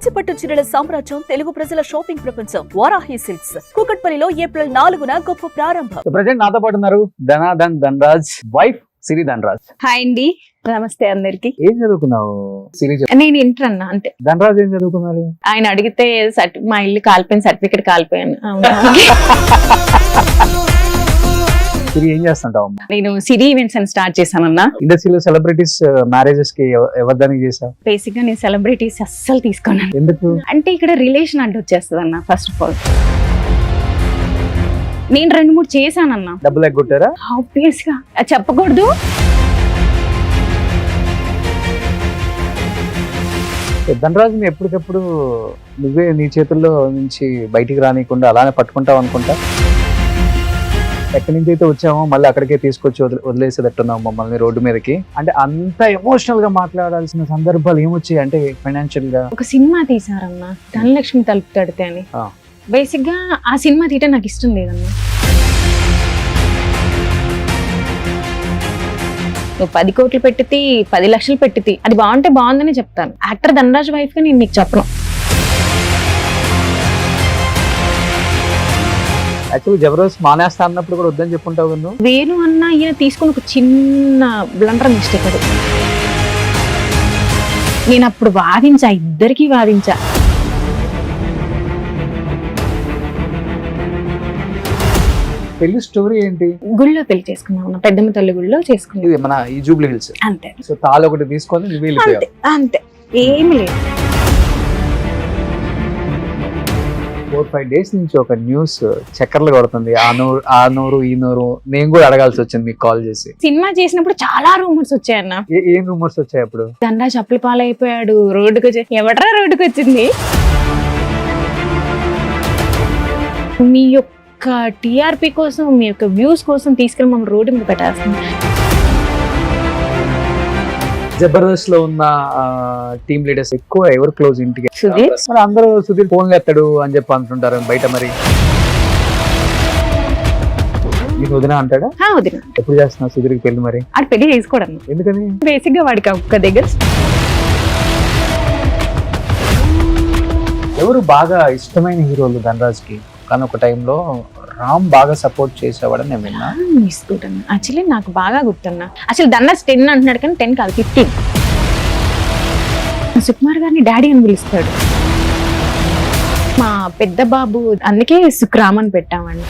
కంచిపట్టు చీరల సామ్రాజ్యం తెలుగు ప్రజల షాపింగ్ ప్రపంచం వారాహి సిల్క్స్ కూకట్పల్లిలో ఏప్రిల్ 4న గొప్ప ప్రారంభం. ప్రెసెంట్ నాతో పాటు ఉన్నారు ధనాధన్ ధనరాజ్ వైఫ్ సిరి ధనరాజ్. హాయ్ అండి, నమస్తే అందరికి. ఏం చదువుకున్నావు సిరి? నేను ఇంటర్ అన్నా అంతే. ధనరాజ్ ఏం చదువుకున్నారు? ఆయన అడిగితే మా ఇల్లు కాలిపోయిన సర్టిఫికెట్ కాలిపోయాను. సిరి ఏం చేస్తుంటావు? నేను సిరి ఈవెంట్స్ అని స్టార్ట్ చేశానన్నా. ఇండస్ట్రీలో సెలబ్రిటీస్ మ్యారేజెస్ కి ఎవరిదానికి చేసావు? బేసిక్ గా నేను సెలబ్రిటీస్ అస్సలు తీసుకున్నాను. ఎందుకు అంటే ఇక్కడ రిలేషన్ అడ్డు వచ్చేస్తుంది అన్న. ఫస్ట్ ఆఫ్ ఆల్ నేను 2-3 చేశానన్నా. డబ్బులు ఎగ్గొట్టారా? ఆబ్వియస్ గా అది చెప్పకూడదు. ధనరాజుని ఎప్పటికప్పుడు నువ్వే నీ చేతుల్లో నుంచి బయటికి రానియకుండా అలానే పట్టుకుంటావు అనుకుంటా. ఎక్కడి నుంచి అయితే వచ్చామో మళ్ళీ అక్కడికే తీసుకొచ్చి వదిలేసేటట్టున్నావు మమ్మల్ని రోడ్డు మీదకి. అంటే అంత ఎమోషనల్ గా మాట్లాడాల్సిన సందర్భాలు ఏమొచ్చాయి? అంటే ఫైనాన్షియల్ గా ఒక సినిమా తీసారన్నా, ధనలక్ష్మి తలుపు తడితే అని. బేసిక్ గా ఆ సినిమా తీయటం నాకు ఇష్టం లేదన్నా. నువ్వు 10 కోట్లు పెట్టితే 10 లక్షలు పెట్టితే అది బాగుంటే బాగుందని చెప్తాను. యాక్టర్ ధనరాజ్ వైఫ్ గా నేను నీకు చెప్పను. యాక్చువల్లీ జబర్దస్త్ మానేస్తా అన్నప్పుడు కూడా వద్దని చెప్పుంటావు కదా నువ్వు. వేణు అన్న ఈయన తీసుకుని ఒక చిన్న బ్లండర్ మిస్టేక్ అది. నేను అప్పుడు వాదించా, ఇద్దరికి వాదించా. పెళ్లి స్టోరీ ఏంటి? గుళ్ళో పెళ్లి చేసుకున్నాం, పెద్దమ్మ తల్లి గుళ్ళో చేసుకున్నాం. ఇది మన ఈ జూబ్లీ హిల్స్ అంతే. సో తాళి ఒకటి తీసుకొని నువ్వు వెళ్ళిపోయావు. అంతే, ఏమి లేదు. 4-5 days నుంచి ఒక న్యూస్ చక్కర్లు కొడుతుంది. ఆ నోరు ఈ నోరు. నేను కూడా అడగాల్సి వచ్చింది మీకు కాల్ చేసి. సినిమా చేసినప్పుడు చాలా రూమర్స్ వచ్చాయన్న. ఏం రూమర్స్ వచ్చాయి అప్పుడు? ధనరాజ్ అప్పుల పాలైపోయాడు, రోడ్డుకు వచ్చి. ఎవడరా రోడ్డుకు వచ్చింది? మీ యొక్క టిఆర్పి కోసం, మీ యొక్క వ్యూస్ కోసం తీసుకెళ్ళి మమ్మల్ని రోడ్డు మీద పెట్టేస్తుంది. జబర్దస్త్ లో ఉన్న టీమ్ లీడర్స్ ఎక్కువ ఎవరు క్లోజ్ ఇంటికి? సుధీర్. మరి అందరూ సుధీర్ ఫోన్లు ఎత్తాడు అని చెప్పి అంటుంటారు బయట. మరి నీకు వదిన అంటాడా? వదిన. ఎప్పుడు చేస్తున్నావు సుధీర్కి పెళ్లి? మరి అది పెళ్లి చేసుకోవడం ఎందుకని? బేసిక్ గా వాడికి ఒక్క దగ్గర. ఎవరు బాగా ఇష్టమైన హీరోలు ధనరాజ్ కి? కానీ ఒక టైంలో రామ్ బాగా సపోర్ట్ చేసేవాడని నేను విన్నా. యాక్చువల్లీ నాకు బాగా గుర్తున్నా. అసలు ధనరాజ్ 10 అంటున్నాడు కానీ 10 కాదు 15. సుకుమార్ గారిని డాడీ అని పిలుస్తాడు. మా పెద్ద బాబు అందుకే సుక్రామ్ అని పెట్టామండి.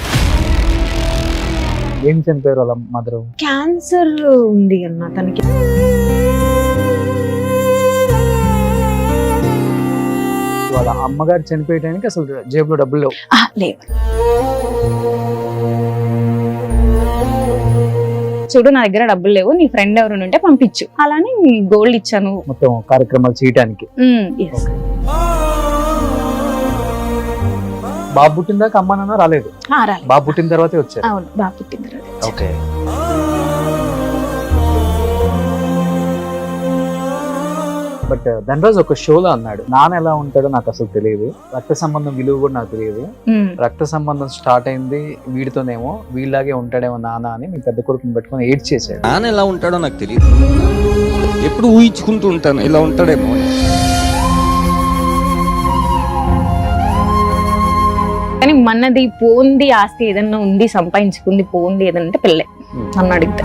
ఏం చనిపోయారు వాళ్ళ మదరు? క్యాన్సర్ ఉంది అన్న తనకి. వాళ్ళ అమ్మగారు చనిపోయడానికి అసలు జేబులో డబ్బులు లేవు? లేవు. చూడు, నా దగ్గర డబ్బులు లేవు, నీ ఫ్రెండ్ ఎవరు ఉంటే పంపించు. అలానే గోల్డ్ ఇచ్చాను మొత్తం కార్యక్రమాలు చేయడానికి. బాబు పుట్టిన దాకా అమ్మ నాన్న రాలేదు? బాబు పుట్టిన తర్వాతే వచ్చారు? అవును, బాబు పుట్టిన తర్వాత. ఓకే. బట్ ధనరాజ్ ఒక షోలో అన్నాడు, నాన్న ఎలా ఉంటాడో నాకు అసలు తెలియదు, రక్త సంబంధం విలువ కూడా నాకు తెలియదు, రక్త సంబంధం స్టార్ట్ అయింది వీడితోనేమో, వీళ్ళలాగే ఉంటాడేమో నాన్న అని మీ పెద్ద కొడుకుని పెట్టుకుని ఏడ్ చేశాడు. నాన్న ఎలా ఉంటాడో నాకు తెలియదు, ఎప్పుడు ఊహించుకుంటూ ఉంటాను ఇలా ఉంటాడేమో. కానీ మనది పోంది ఆస్తి ఏదన్నా ఉంది, సంపాదించుకుంది పోంది ఏదంటే పిల్లే నన్ను అడిగితే.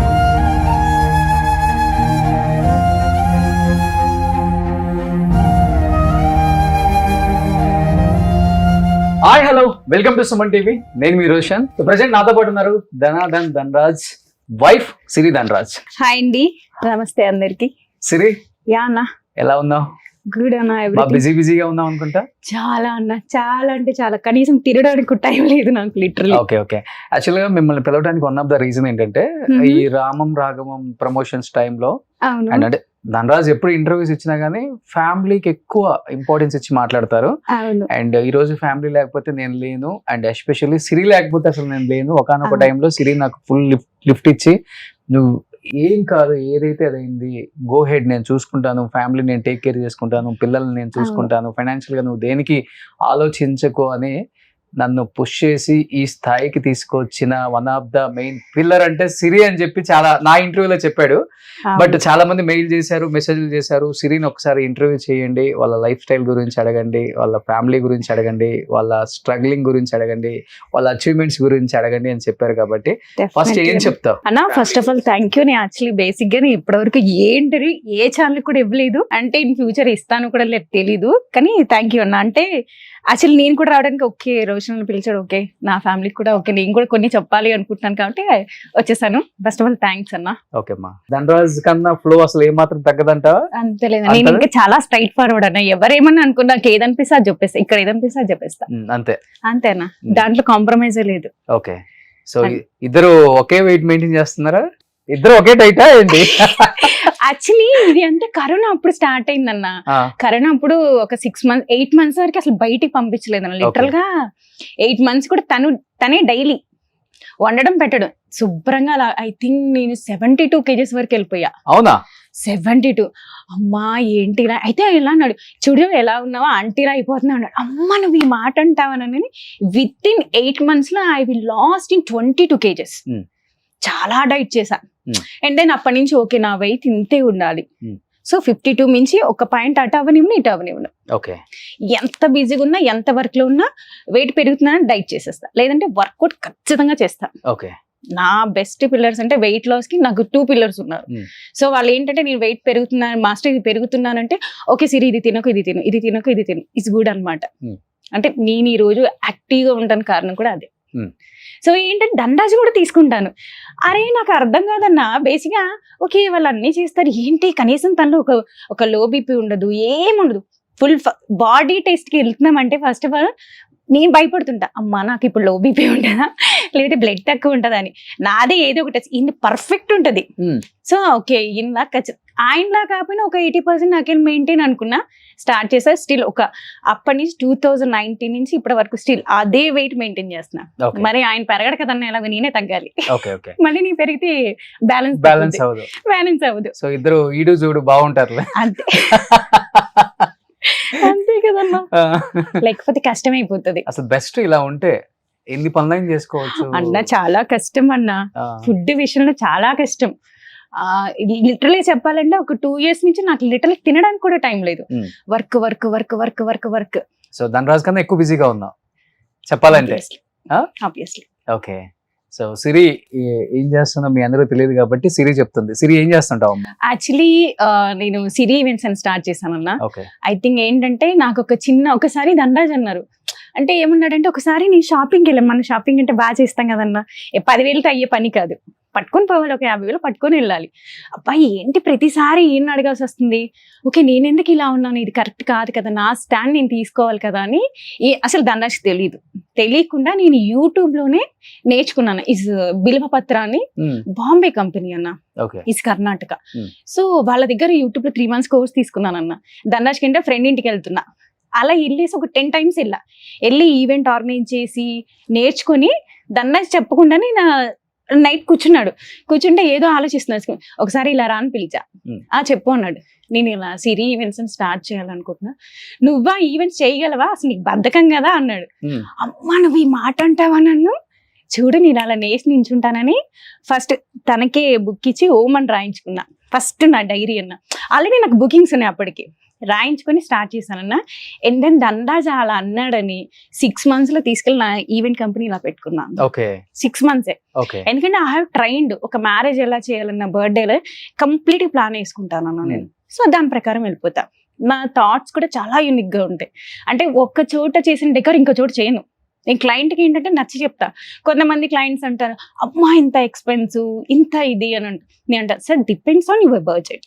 Hi, hello, welcome to Suman TV. నేను మీ రోషన్. ప్రెసెంట్ నాతో పాటు ఉన్నారు ధనాధన్ ధనరాజ్ వైఫ్ సిరి ధనరాజ్. హాయ్ అండి, నమస్తే అందరికి. సిరి, యా అన్న, ఎలా ఉన్నావు? గుడ్ అన్న. బిజీగా ఉన్నావు అనుకుంటా. చాలా అన్న, చాలా అంటే చాలా. కనీసం తిరగడానికి టైం లేదు నాకు లిటరల్లీ. ఓకే. యాక్చువల్ గా మిమ్మల్ని పిలవడానికి వన్ ఆఫ్ ద రీజన్ ఏంటంటే ఈ రామం రాఘవం ప్రమోషన్స్ టైంలో అండ్ అంటే ధనరాజ్ ఎప్పుడు ఇంటర్వ్యూస్ ఇచ్చినా గానీ ఫ్యామిలీకి ఎక్కువ ఇంపార్టెన్స్ ఇచ్చి మాట్లాడతారు. అండ్ ఈ రోజు ఫ్యామిలీ లేకపోతే నేను లేను, అండ్ ఎస్పెషల్లీ సిరి లేకపోతే అసలు నేను లేను. ఒకనొక టైంలో సిరి నాకు ఫుల్ లిఫ్ట్ ఇచ్చి, నువ్వు ఏం కాదు, ఏదైతే అదైంది, గో హెడ్, నేను చూసుకుంటాను, ఫ్యామిలీ నేను టేక్ కేర్ చేసుకుంటాను, పిల్లల్ని నేను చూసుకుంటాను, ఫైనాన్షియల్ గా నువ్వు దేనికి ఆలోచించకు అని నన్ను పుష్ చేసి ఈ స్థాయికి తీసుకొచ్చిన one of the main pillar అంటే సిరి అని చెప్పి చాలా నా ఇంటర్వ్యూలో చెప్పాడు. బట్ చాలా మంది మెయిల్ చేశారు, మెసేజ్లు చేశారు, సిరిని ఒకసారి ఇంటర్వ్యూ చేయండి, వాళ్ళ లైఫ్ స్టైల్ గురించి అడగండి, వాళ్ళ ఫ్యామిలీ గురించి అడగండి, వాళ్ళ స్ట్రగ్లింగ్ గురించి అడగండి, వాళ్ళ అచీవ్మెంట్స్ గురించి అడగండి అని చెప్పారు. కాబట్టి ఫస్ట్ ఏం చెప్తావు అన్న? First of all thank you. నేను యాక్చువల్లీ బేసిక్ గా ఇప్పటివరకు ఏంటి ఏ ఛానల్ కూడా ఇవ్వలేదు, అంటే ఇన్ ఫ్యూచర్ ఇస్తాను కూడా లేదు తెలీదు, కానీ థ్యాంక్ యూ అన్న. అంటే యాక్చువల్లీ నేను కూడా రావడానికి ఓకే, రోషన్ పిలిచాడు, ఓకే నా ఫ్యామిలీకి కూడా ఓకే, నేను కూడా కొన్ని చెప్పాలి అనుకుంటున్నాను కాబట్టి వచ్చేసాను. ఫస్ట్ ఆఫ్ ఆల్ థ్యాంక్స్ అన్న. ఓకే అమ్మా. ధనరాజ్ కన్నా ఫ్లో అసలు ఏమాత్రం తగ్గదంటావా? అంతేలేదు, నేను ఇంకా చాలా స్ట్రైట్ ఫార్వర్డ్ అన్న. ఎవరేమన్నా అనుకున్నా, నాకు ఏదనిపిస్తే అది చెప్పేస్తా, ఇక్కడ ఏదనిపిస్తే అది చెప్పేస్తా, అంతే అంతేనా, దాంట్లో కాంప్రమైజ్ లేదు. ఓకే. సో ఇద్దరు ఒకే వెయిట్ మెయింటైన్ చేస్తున్నారా? ఇద్దరు ఒకే టైటా ఏంటి? యాక్చువల్లీ ఇది అంటే కరోనా అప్పుడు స్టార్ట్ అయిందన్న. కరోనా అప్పుడు ఒక 6 months 8 months వరకు అసలు బయటికి పంపించలేదన్న. లిటరల్ గా 8 months కూడా తనే డైలీ వండడం పెట్టడం శుభ్రంగా. అలా ఐ థింక్ నేను 72 kgs వరకు వెళ్ళిపోయా. అవునా? 72. అమ్మా ఏంటి అయితే ఎలా అన్నాడు, చూడు ఎలా ఉన్నావా, ఆంటీరా అయిపోతున్నా అన్నాడు. అమ్మ నువ్వు ఈ మాట అంటావనని విత్ ఇన్ 8 months లో I will last in 22 kgs. చాలా డైట్ చేశా. అండ్ దెన్ అప్పటి నుంచి ఓకే నా వెయిట్ ఇంతే ఉండాలి. సో 52 మించి ఒక పాయింట్ అటు అవనివ్వను ఇటు అవనివ్వను. ఓకే. ఎంత బిజీగా ఉన్నా, ఎంత వర్క్ లో ఉన్నా, వెయిట్ పెరుగుతున్నా డైట్ చేసేస్తా, లేదంటే వర్కౌట్ ఖచ్చితంగా చేస్తా. ఓకే. నా బెస్ట్ పిల్లర్స్ అంటే వెయిట్ లాస్ కి నాకు 2 pillars ఉన్నారు. సో వాళ్ళు ఏంటంటే నేను వెయిట్ పెరుగుతున్నాను మాస్టర్, ఇది పెరుగుతున్నానంటే ఓకే సిరి ఇది తినకు ఇది తిను, ఇది తినకు ఇది తిను, ఇట్స్ గుడ్ అనమాట. అంటే నేను ఈ రోజు యాక్టివ్ గా ఉంటాను కారణం కూడా అదే. సో ఏంటంటే దండాజీ కూడా తీసుకుంటాను. అరే నాకు అర్థం కాదన్నా, బేసిక్ గా ఓకే వాళ్ళు అన్ని చేస్తారు ఏంటి, కనీసం తనలో ఒక లో బీపీ ఉండదు, ఏముండదు, ఫుల్ బాడీ టెస్ట్ కి వెళ్తున్నాం అంటే ఫస్ట్ ఆఫ్ ఆల్ నేను భయపడుతుంటా, అమ్మా నాకు ఇప్పుడు లో బీపీ ఉంటుందా లేదంటే బ్లడ్ తక్కువ ఉంటుందని. నాదే ఏదో ఒకటి ఇన్ని పర్ఫెక్ట్ ఉంటది. సో ఓకే ఇలా ఆయనలా కాకపోయినా ఒక 80% నాకేం మెయింటైన్ అనుకున్నా. స్టార్ట్ చేసా, స్టిల్ ఒక అప్పటి నుంచి 2019 నుంచి ఇప్పటి వరకు స్టిల్ అదే వెయిట్ మెయింటైన్ చేస్తున్నా. మరి ఆయన పెరగడు కదన్నా, ఎలాగో నేనే తగ్గాలి. మళ్ళీ నీ పెరిగితే బ్యాలెన్స్ అవ్వదు. సో ఇద్దరు ఈడు చూడు బాగుంటారు అంతే. అంతే కదన్నా, లేకపోతే కష్టమైపోతుంది. అసలు బెస్ట్ ఇలా ఉంటే ఎన్ని పనులైనా చేసుకోవచ్చు అన్న. చాలా కష్టం అన్న, ఫుడ్ విషయంలో చాలా కష్టం. లిటరలీ చెప్పాలంటే ఒక 2 years నుంచి నాకు లిటరలీ తినడానికి కూడా టైం లేదు. Work work work work work work. So Dhanraj కన్నా ఎక్కువ బిజీగా ఉన్నావు చెప్పాలంటే. ఆబ్వియస్లీ. ఓకే. సో సిరి ఏం చేస్తున్నా మీ అందరూ తెలియదు కాబట్టి సిరి చెప్తుంది. సిరి ఏం చేస్తుంటావు? యాక్చువల్లీ నేను సిరి ఈవెంట్స్ అని స్టార్ట్ చేశానన్నా. ఓకే. ఐ థింక్ ఏంటంటే నాకు ఒకసారి ధనరాజ్ అన్నారు, అంటే ఏమన్నాడంటే ఒకసారి నేను షాపింగ్కి వెళ్ళాను, మన షాపింగ్ అంటే బాగా చేస్తాం కదన్నా, 10,000తో అయ్యే పని కాదు, పట్టుకొని పోవాలి, ఒక 50,000 పట్టుకొని వెళ్ళాలి. అబ్బాయి ఏంటి ప్రతిసారి ఈయన అడగాల్సి వస్తుంది, ఓకే నేను ఎందుకు ఇలా ఉన్నాను, ఇది కరెక్ట్ కాదు కదా, నా స్టాండ్ నేను తీసుకోవాలి కదా అని. అసలు ధనరాజ్ తెలియకుండా నేను యూట్యూబ్ లోనే నేర్చుకున్నాను. ఇస్ బిల్వపత్ర అని బాంబే కంపెనీ అన్న, ఇస్ కర్ణాటక. సో వాళ్ళ దగ్గర యూట్యూబ్ లో 3 months కోర్స్ తీసుకున్నాను అన్న. ధనరాజ్ కంటే ఫ్రెండ్ ఇంటికి వెళ్తున్నా, అలా వెళ్ళేసి ఒక 10 times వెళ్ళి ఈవెంట్ ఆర్గనైజ్ చేసి నేర్చుకుని ధనరాజ్ చెప్పకుండానే నా నైట్ కూర్చుంటే ఏదో ఆలోచిస్తున్నాను. ఒకసారి ఇలా రాని పిలిచా, చెప్పు అన్నాడు. నేను ఇలా సిరి ఈవెంట్స్ స్టార్ట్ చేయాలనుకుంటున్నా, నువ్వా ఈవెంట్స్ చేయగలవా, అసలు నీకు బద్ధకం కదా అన్నాడు. అమ్మా నువ్వు ఈ మాట అంటావా నన్ను, చూడు నేను అలా నేసి నించుంటానని ఫస్ట్ తనకే బుక్ ఇచ్చి ఓమని రాయించుకున్నా. ఫస్ట్ నా డైరీ అన్న, ఆల్రెడీ నాకు బుకింగ్స్ ఉన్నాయి అప్పటికి, రాయించుకొని స్టార్ట్ చేశానన్న. అండ్ దెన్ దండాజా అలా అన్నాడని 6 months లో తీసుకెళ్ళి నా ఈవెంట్ కంపెనీ ఇలా పెట్టుకున్నాను. 6 months. ఎందుకంటే ఐ హావ్ ట్రైన్డ్ ఒక మ్యారేజ్ ఎలా చేయాలన్న, బర్త్డేలో కంప్లీట్ ప్లాన్ వేసుకుంటాను అన్న నేను. సో దాని ప్రకారం వెళ్ళిపోతా. నా థాట్స్ కూడా చాలా యూనిక్ గా ఉంటాయి. అంటే ఒక్క చోట చేసిన డెకర్ ఇంకో చోట చేయను. నేను క్లయింట్కి ఏంటంటే నచ్చి చెప్తా. కొంతమంది క్లయింట్స్ అంటారు, అమ్మా ఇంత ఎక్స్పెన్సివ్, ఇంత ఇది అని నేను అంటాను, sir depends on your budget.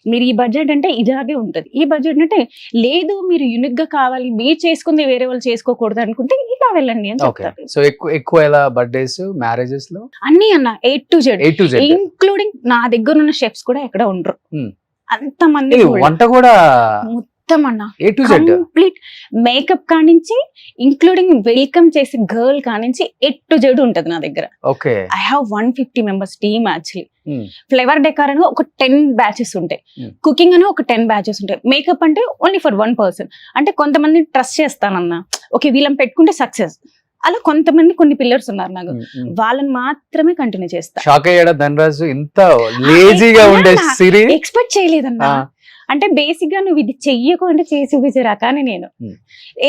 మీరు ఈ బడ్జెట్ అంటే ఇలాగే ఉంటుంది, ఈ బడ్జెట్ అంటే లేదు మీరు యూనిక్ గా కావాలి, మీరు చేసుకుంది వేరే వాళ్ళు చేసుకోకూడదు అనుకుంటే ఇలా వెళ్ళండి అని చెప్తారు. సో ఎక్కువ ఎలా బర్త్డేస్, మ్యారేజెస్ లో అన్ని అన్న A to Z ఇంక్లూడింగ్ నా దగ్గర ఉన్న షెఫ్స్ కూడా ఎక్కడ ఉండరు, అంతమంది వంట కూడా మొత్తం అన్న కంప్లీట్ మేకప్ కానించి ఇంక్లూడింగ్ వెల్కమ్ చేసే గర్ల్ కానించి A to Z ఉంటది నా దగ్గర. I have 150 members team. Actually flavour decor అని ఒక 10 batches ఉంటాయి, కుకింగ్ అని ఒక 10 batches ఉంటాయి, మేకప్ అంటే ఓన్లీ ఫర్ 1 person. అంటే కొంతమంది ట్రస్ట్ చేస్తానన్నా, ఓకే వీళ్ళని పెట్టుకుంటే సక్సెస్, అలా కొంతమంది కొన్ని పిల్లర్స్ ఉన్నారు నాకు, వాళ్ళని మాత్రమే కంటిన్యూ చేస్తా. షాక్ అయ్యాడా ధనరాజు ఇంత లేజీగా ఉండే సిరి? ఎక్స్పెక్ట్ చేయలేదన్నా. అంటే బేసిక్ గా నువ్వు ఇది చెయ్యకు అంటే చేసి చూపించే రకాన్ని నేను.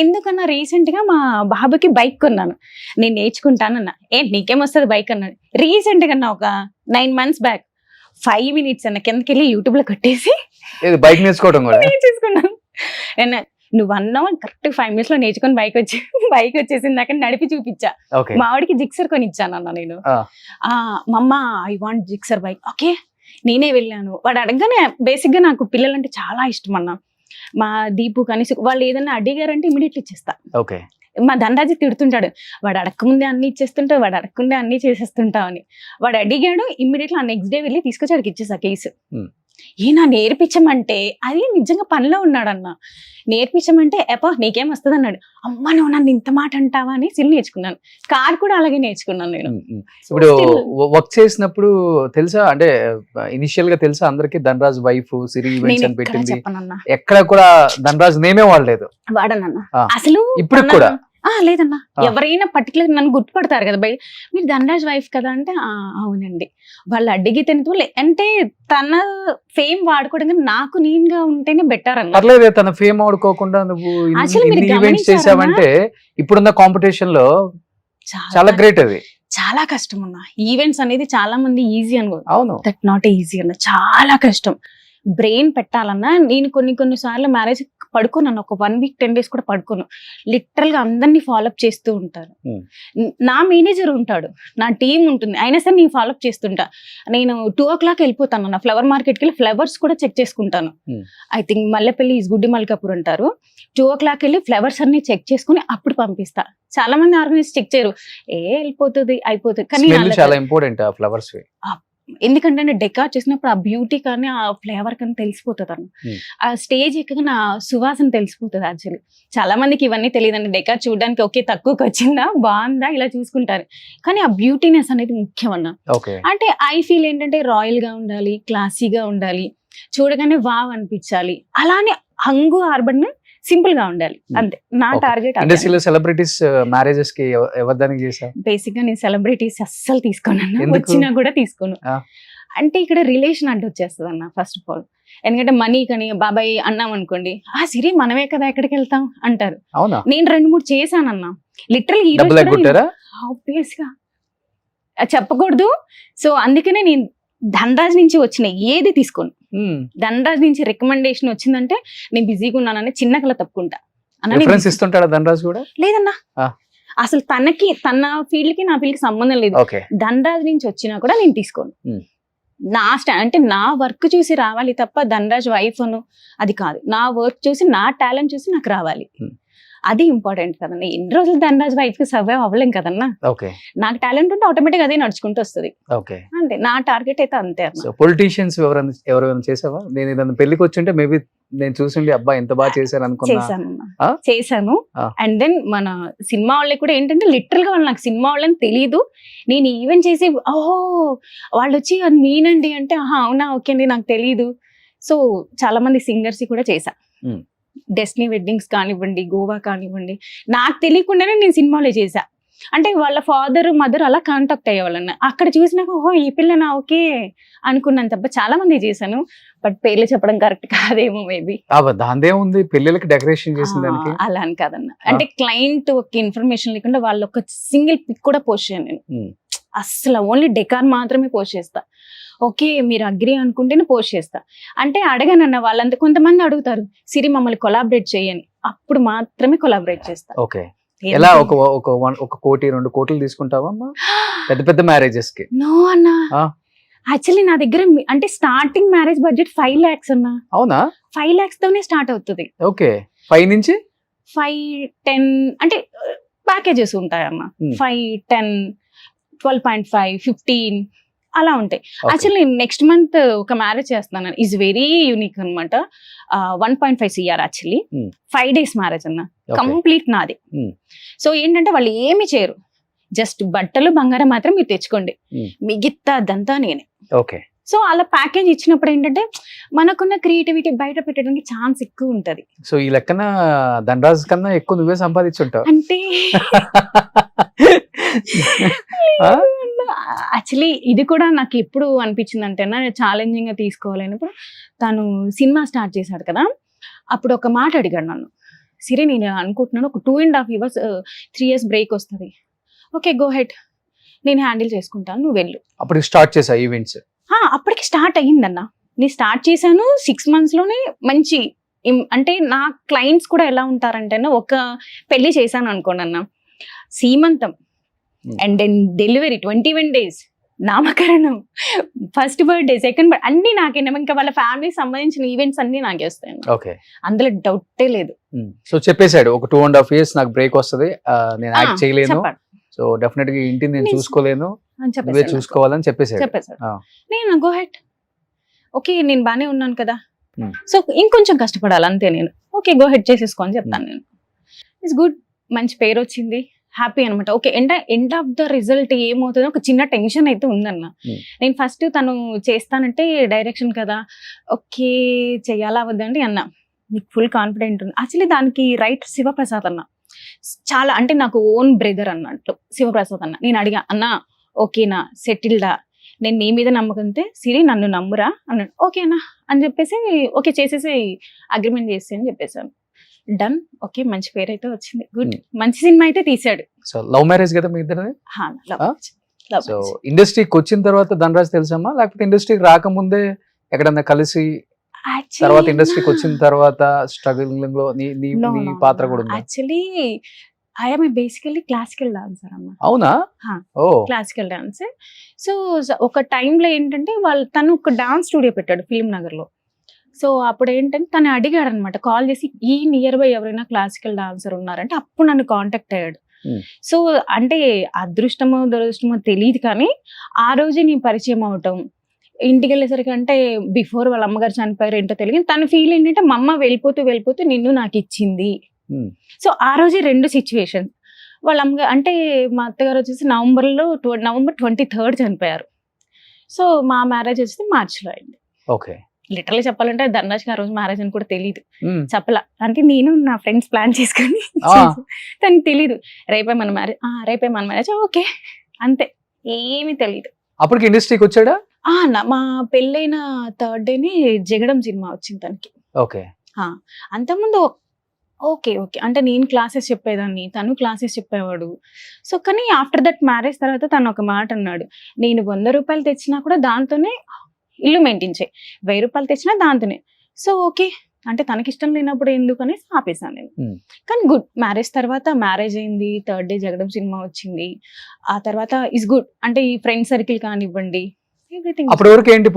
ఎందుకన్నా రీసెంట్ గా మా బాబుకి బైక్ కొన్నాను, నేను నేర్చుకుంటానన్నా. ఏంటి నీకేం వస్తుంది బైక్ అన్నాడు. రీసెంట్ గా ఒక 9 months బ్యాక్ 5 minutes అన్న కిందకి వెళ్ళి యూట్యూబ్ లో కొట్టేసి బైక్ నేర్చుకోవడం కూడా నేర్చేసుకున్నాను. నువ్వు అన్నావు కరెక్ట్ 5 minutes లో నేర్చుకుని బైక్ వచ్చేసింది నాకు నడిపి చూపించా. మా వాడికి జిక్సర్ కొని ఇచ్చాను అన్న నేను. మమ్మ I want Gixxer bike. Okay నేనే వెళ్ళాను. వాడు అడగగానే బేసిక్ గా నాకు పిల్లలంటే చాలా ఇష్టం అన్న. మా దీపు కానీ వాళ్ళు ఏదైనా అడిగారంటే ఇమీడియట్లీ ఇచ్చేస్తా. మా ధనరాజు తిడుతుంటాడు, వాడు అడగకముందే అన్ని ఇచ్చేస్తుంటావు, వాడు అడగకుండే అన్ని చేసేస్తుంటావు అని. వాడు అడిగాడు, ఇమ్మీడియట్లీ ఆ నెక్స్ట్ డే వెళ్ళి తీసుకొచ్చి వాడికి ఇచ్చేసా కేసు. ఈయన నేర్పించమంటే అది నిజంగా పనిలో ఉన్నాడన్న. నేర్పించమంటే ఎపా నీకేం వస్తుంది అన్నాడు. అమ్మ నువ్వు నన్ను ఇంత మాట అంటావా అని సిల్ నేర్చుకున్నాను. కార్ కూడా అలాగే నేర్చుకున్నాను నేను. ఇప్పుడు వర్క్ చేసినప్పుడు తెలుసా, అంటే ఇనిషియల్ గా తెలుసా అందరికి ధనరాజ్ వైఫ్ సిరి ఈవెంట్స్ అని పెట్టింది, ఎక్కడ కూడా ధనరాజ్ నేమే వాడలేదు వాడనన్నా అసలు. ఇప్పుడు కూడా లేదన్నా, ఎవరైనా పర్టికులర్ నన్ను గుర్తుపడతారు కదా బయట, మీరు ధనరాజ్ వైఫ్ కదా అంటే అవునండి. వాళ్ళు అడిగితే అంటే తన ఫేమ్ వాడుకోవడం కానీ నాకు నేనుగా ఉంటేనే బెటర్ అన్న. పర్లేదు, తన ఫేమ్ వాడుకోకుండా నువ్వు ఈవెంట్స్ చేసావంటే ఇప్పుడున్న కాంపిటీషన్ లో చాలా గ్రేట్. అది చాలా కష్టం అన్న. ఈవెంట్స్ అనేది చాలా మంది ఈజీ అనుకో, అవును, దట్ నాట్ ఈజీ అన్న, చాలా కష్టం. బ్రెయిన్ పెట్టాలన్నా నేను కొన్ని సార్లు మ్యారేజ్ పడుకున్నాను, ఒక 1 week 10 days కూడా పడుకోను. లిటరల్ గా అందరినీ ఫాలోఅప్ చేస్తూ ఉంటాను. నా మేనేజర్ ఉంటాడు, నా టీం ఉంటుంది, అయినా సరే నేను ఫాలోఅప్ చేస్తుంటా. నేను 2 o'clock వెళ్ళిపోతాను నా ఫ్లవర్ మార్కెట్కి వెళ్ళి ఫ్లవర్స్ కూడా చెక్ చేసుకుంటాను. ఐ థింక్ మల్లెపల్లి ఈజ్ గుడ్డి మల్కాపూర్ అంటారు. 2 o'clock వెళ్ళి ఫ్లవర్స్ అన్ని చెక్ చేసుకుని అప్పుడు పంపిస్తా. చాలా మంది ఆర్గనైజ్ చెక్ చేయరు, వెళ్ళిపోతుంది అయిపోతుంది, కానీ చాలా ఇంపార్టెంట్ ఫ్లవర్స్. ఎందుకంటే నేను డెకార్ చేసినప్పుడు ఆ బ్యూటీ కానీ ఆ ఫ్లేవర్ కానీ తెలిసిపోతుంది అన్న. ఆ స్టేజ్ ఎక్కగా నా సువాసన తెలిసిపోతుంది. యాక్చువల్లీ చాలా మందికి ఇవన్నీ తెలియదండి. డెకార్ చూడడానికి ఓకే తక్కువకి వచ్చిందా బాగుందా ఇలా చూసుకుంటారు, కానీ ఆ బ్యూటీనెస్ అనేది ముఖ్యం అన్న. అంటే ఐ ఫీల్ ఏంటంటే రాయల్ గా ఉండాలి, క్లాసీగా ఉండాలి, చూడగానే వావ్ అనిపించాలి, అలానే హంగు ఆర్బన్ సింపుల్ గా ఉండాలి, అంతే నా టార్గెట్. సెలబ్రిటీస్ మ్యారేజెస్ కి ఎవరి దానికి చేసా? బేసిక్ గా నేను సెలబ్రిటీస్ అస్సలు తీసుకోను, వచ్చినా కూడా తీసుకోను. అంటే ఇక్కడ రిలేషన్ అడ్డు వచ్చేస్తుంది అన్న ఫస్ట్ ఆఫ్ ఆల్. ఎందుకంటే మనీ కానీ బాబాయ్ అన్నాం అనుకోండి, సిరి మనమే కదా ఎక్కడికి వెళ్తాం అంటారు. నేను 2-3 చేశానన్నా లిటరల్. ఈ రోజు ఆబ్వియస్ గా చెప్పకూడదు, సో అందుకనే నేను ధనరాజ్ నుంచి వచ్చిన ఏది తీసుకోను. ధనరాజ్ నుంచి రికమెండేషన్ వచ్చిందంటే నేను బిజీగా ఉన్నానని చిన్న కళ తప్పుకుంటా. ఇస్తుంటాడా ధనరాజ్ కూడా? లేదన్నా, అసలు తనకి తన ఫీల్డ్ కి నా ఫీల్డ్ కి సంబంధం లేదు. ధనరాజ్ నుంచి వచ్చినా కూడా నేను తీసుకోను. నా అంటే నా వర్క్ చూసి రావాలి తప్ప ధనరాజ్ వైఫ్ అను అది కాదు. నా వర్క్ చూసి నా టాలెంట్ చూసి నాకు రావాలి, అది ఇంపార్టెంట్ కదన్నా. ఎన్ని రోజులు ధనరాజ్ వైఫ్ కి సర్వైవ్ అవ్వలేం కదన్నా. నాకు టాలెంట్ ఉంటే ఆటోమేటిక్ అదే నడుచుకుంటూ వస్తుంది, అంతే. నా టార్గెట్ అయితే అంతే. పొలిటీషియన్స్ ఎవరైనా చేసావా? నేను ఏదైనా పెళ్లికి వచ్చింటే మేబీ నేను చూసిండి అబ్బా ఎంత బాగా చేశాను అనుకున్నా. చేశాను. అండ్ దెన్ మన సినిమా వాళ్ళకి కూడా ఏంటంటే లిటరల్ గా వాళ్ళు నాకు సినిమా వాళ్ళని తెలియదు, నేను ఈవెంట్ చేసి ఓహో వాళ్ళు వచ్చి అది మీనండి అంటే అవునా ఓకే అండి నాకు తెలీదు. సో చాలా మంది సింగర్స్ కూడా చేశా. డెస్టినీ వెడ్డింగ్స్ కానివ్వండి, గోవా కానివ్వండి, నాకు తెలియకుండానే నేను సినిమాలో చేశా. అంటే వాళ్ళ ఫాదర్ మదర్ అలా కాంటాక్ట్ అయ్యేవాళ్ళన్న. అక్కడ చూసినాక ఓహో ఈ పిల్లనా ఓకే అనుకున్నాను తప్ప చాలా మంది చేశాను. బట్ పేర్లు చెప్పడం కరెక్ట్ కాదేమో మేబీ. ఉంది పిల్లలకి డెకరేషన్ చేసింది అలా అని కాదన్న. అంటే క్లయింట్ ఒక ఇన్ఫర్మేషన్ లేకుండా వాళ్ళు ఒక సింగిల్ పిక్ కూడా పోస్ట్ చేయను నేను. అసలు ఓన్లీ డెకార్ మాత్రమే పోస్ట్ చేస్తా. ఓకే మీరు అగ్రి అనుకుంటేనే పోస్ట్ చేస్తా. అంటే అడగనన్న వాళ్ళంతా కొంతమంది అడుగుతారు సిరి మమ్మల్ని కొలాబరేట్ చేయని, అప్పుడు మాత్రమే కొలాబరేట్ చేస్తా. ఎలా ఒక కోటి 2 కోట్లు తీసుకుంటావా పెద్ద పెద్ద మ్యారేజెస్ కి? నో అన్న, యాక్చువల్లీ నా దగ్గర అంటే స్టార్టింగ్ మ్యారేజ్ బడ్జెట్ 5 lakhs అన్న. అవునా? 5 lakhs తోనే స్టార్ట్ అవుతుంది. ఓకే, 5 నుంచి 5-10 అంటే ప్యాకేజెస్ ఉంటాయి అన్న. 5, 10, 12.5, 15 అలా ఉంటాయి. యాక్చువల్లీ నెక్స్ట్ మంత్ ఒక మ్యారేజ్ చేస్తున్నాను, ఈజ్ వెరీ యూనిక్ అనమాట. 1.5 CR యాక్చువల్లీ 5 days మ్యారేజ్ అన్న, కంప్లీట్ నాది. సో ఏంటంటే వాళ్ళు ఏమి చేయరు, జస్ట్ బట్టలు బంగారం మాత్రం మీరు తెచ్చుకోండి, మిగతా అదంతా నేనే. సో అలా ప్యాకేజ్ ఇచ్చినప్పుడు ఏంటంటే మనకున్న క్రియేటివిటీ బయట పెట్టడానికి ఛాన్స్ ఎక్కువ ఉంటది. సో ఈ లెక్కన ధనరాజ్ కన్నా ఎక్కువ నువ్వే సంపాదించుంటావు. అంటే యాక్చువల్లీ ఇది కూడా నాకు ఎప్పుడు అనిపించింది అంటే ఛాలెంజింగ్ గా తీసుకోవాలన్నప్పుడు తను సినిమా స్టార్ట్ చేశాడు కదా, అప్పుడు ఒక మాట అడిగాడు నన్ను, సిరి నేను అనుకుంటున్నాను ఒక 2.5 years 3 years బ్రేక్ వస్తుంది, ఓకే గో హెడ్, నేను హ్యాండిల్ చేసుకుంటాను, నువ్వు వెళ్ళు. అప్పుడు స్టార్ట్ చేసా ఈవెంట్స్. అప్పటికి స్టార్ట్ అయ్యిందన్న, నేను స్టార్ట్ చేశాను 6 months లోనే మంచి అంటే నా క్లయింట్స్ కూడా ఎలా ఉంటారంటే ఒక పెళ్లి చేశాను అనుకోండి అన్న, సీమంతం అండ్ దెన్ డెలివరీ 21 days, నామకరణం, ఫస్ట్ బర్త్డే, సెకండ్ బర్త్డే అన్ని నాకే, ఇంకా వాళ్ళ ఫ్యామిలీకి సంబంధించిన ఈవెంట్స్ అన్ని నాకే వస్తాయి. ఓకే, అందులో డౌటే లేదు. సో చెప్పేశాడు ఒక 2.5 years నాకు బ్రేక్ వస్తుంది, నేను యాక్ట్ చేయలేను, సో డెఫినెట్ గా ఇంటిని నేను చూసుకోలేను, నువ్వే చూసుకోవాలని చెప్పేశాడు. నేను గో హెడ్, ఓకే నేను బానే ఉన్నాను కదా, సో ఇంకొంచెం కష్టపడాలి అంతే, నేను ఓకే గో హెడ్ చేసేసుకో అని చెప్తాను. నేను ఇట్స్ గుడ్, మంచి పేరు వచ్చింది, హ్యాపీ అనమాట. Okay end of the result ఏమవుతుందో ఒక చిన్న టెన్షన్ అయితే ఉందన్న. నేను ఫస్ట్ తను చేస్తానంటే డైరెక్షన్ కదా, ఓకే చెయ్యాలా వద్దండి అన్న, నీకు ఫుల్ కాన్ఫిడెంట్ ఉంది. యాక్చువల్లీ దానికి రైట్ శివప్రసాద్ అన్న, చాలా అంటే నాకు ఓన్ బ్రదర్ అన్నట్టు శివప్రసాద్ అన్న. నేను అడిగా, అన్న ఓకేనా సెటిల్డా, నేను నీ మీద నమ్మకంతే, సిరి నన్ను నమ్మురా అన్నాడు. ఓకేనా అని చెప్పేసి ఓకే చేసేసి అగ్రిమెంట్ చేసి అని చెప్పేసాను. డన్, ఓకే మంచి పేరు అయితే వచ్చింది, గుడ్, మంచి సినిమా అయితే తీసాడు. సో లవ్ మ్యారేజ్ కదా మీ ఇద్దరు? సో ఇండస్ట్రీకి వచ్చిన తర్వాత ధనరాజ్ తెలుసమ్మా, లేకపోతే ఇండస్ట్రీకి రాకముందే ఎక్కడన్నా కలిసి తర్వాత ఇండస్ట్రీకి వచ్చిన తర్వాత స్ట్రగులింగ్ లో నీ పాత్ర కూడా ఉంది? Actually I'm basically classical dancer అన్న. అవునా? Classical dancer. సో ఒక టైంలో ఏంటంటే తను ఒక డాన్స్ స్టూడియో పెట్టాడు ఫిల్మ్ నగర్ లో. సో అప్పుడు ఏంటంటే తను అడిగాడు అనమాట, కాల్ చేసి ఈ నియర్ బై ఎవరైనా క్లాసికల్ డాన్సర్ ఉన్నారంటే అప్పుడు నన్ను కాంటాక్ట్ అయ్యాడు. సో అంటే అదృష్టమో దురదృష్టమో తెలియదు కానీ ఆ రోజే నేను పరిచయం అవటం, ఇంటికి వెళ్ళేసరికి అంటే బిఫోర్ వాళ్ళ అమ్మగారు చనిపోయారు ఏంటో తెలియదు, తన ఫీల్ ఏంటంటే మా అమ్మ వెళ్ళిపోతూ నిన్ను నాకు ఇచ్చింది. సో ఆ రోజే 2 సిచ్యువేషన్. వాళ్ళ అమ్మగారు అంటే మా అత్తగారు వచ్చేసి నవంబర్ 23rd చనిపోయారు. సో మా మ్యారేజ్ వచ్చేసి మార్చిలో అయింది. ఓకే, లిటరల్లీ చెప్పాలంటే ధనరాజ్కి ఆ రోజు మ్యారేజ్ అని కూడా తెలియదు, చెప్పలా. అంటే నేను నా ఫ్రెండ్స్ ప్లాన్ చేసుకుని తనకి తెలీదు, రేపే మన మ్యారేజ్ ఓకే అంతే, ఏమీ తెలియదు. అప్పటికి ఇండస్ట్రీకి వచ్చాడా? మా పెళ్ళైన 3rd day జగడం సినిమా వచ్చింది తనకి. ఓకే, అంతకుముందు ఓకే అంటే నేను క్లాసెస్ చెప్పేదాన్ని, తను క్లాసెస్ చెప్పేవాడు. సో కానీ ఆఫ్టర్ దట్ మ్యారేజ్ తర్వాత తను ఒక మాట అన్నాడు, నేను 100 రూపాయలు తెచ్చినా కూడా దాంతోనే ఇల్లు మెయింటైన్ చేయి, 1000 రూపాయలు తెచ్చినా దాంతోనే. సో ఓకే అంటే తనకి ఇష్టం లేనప్పుడు ఎందుకని ఆపేసాను నేను. కానీ గుడ్, మ్యారేజ్ తర్వాత మ్యారేజ్ అయింది, 3rd day జగడం సినిమా వచ్చింది. ఆ తర్వాత ఇస్ గుడ్, అంటే ఈ ఫ్రెండ్ సర్కిల్ కానివ్వండి ఎవ్రీథింగ్. అప్పటి వరకు ఏంటి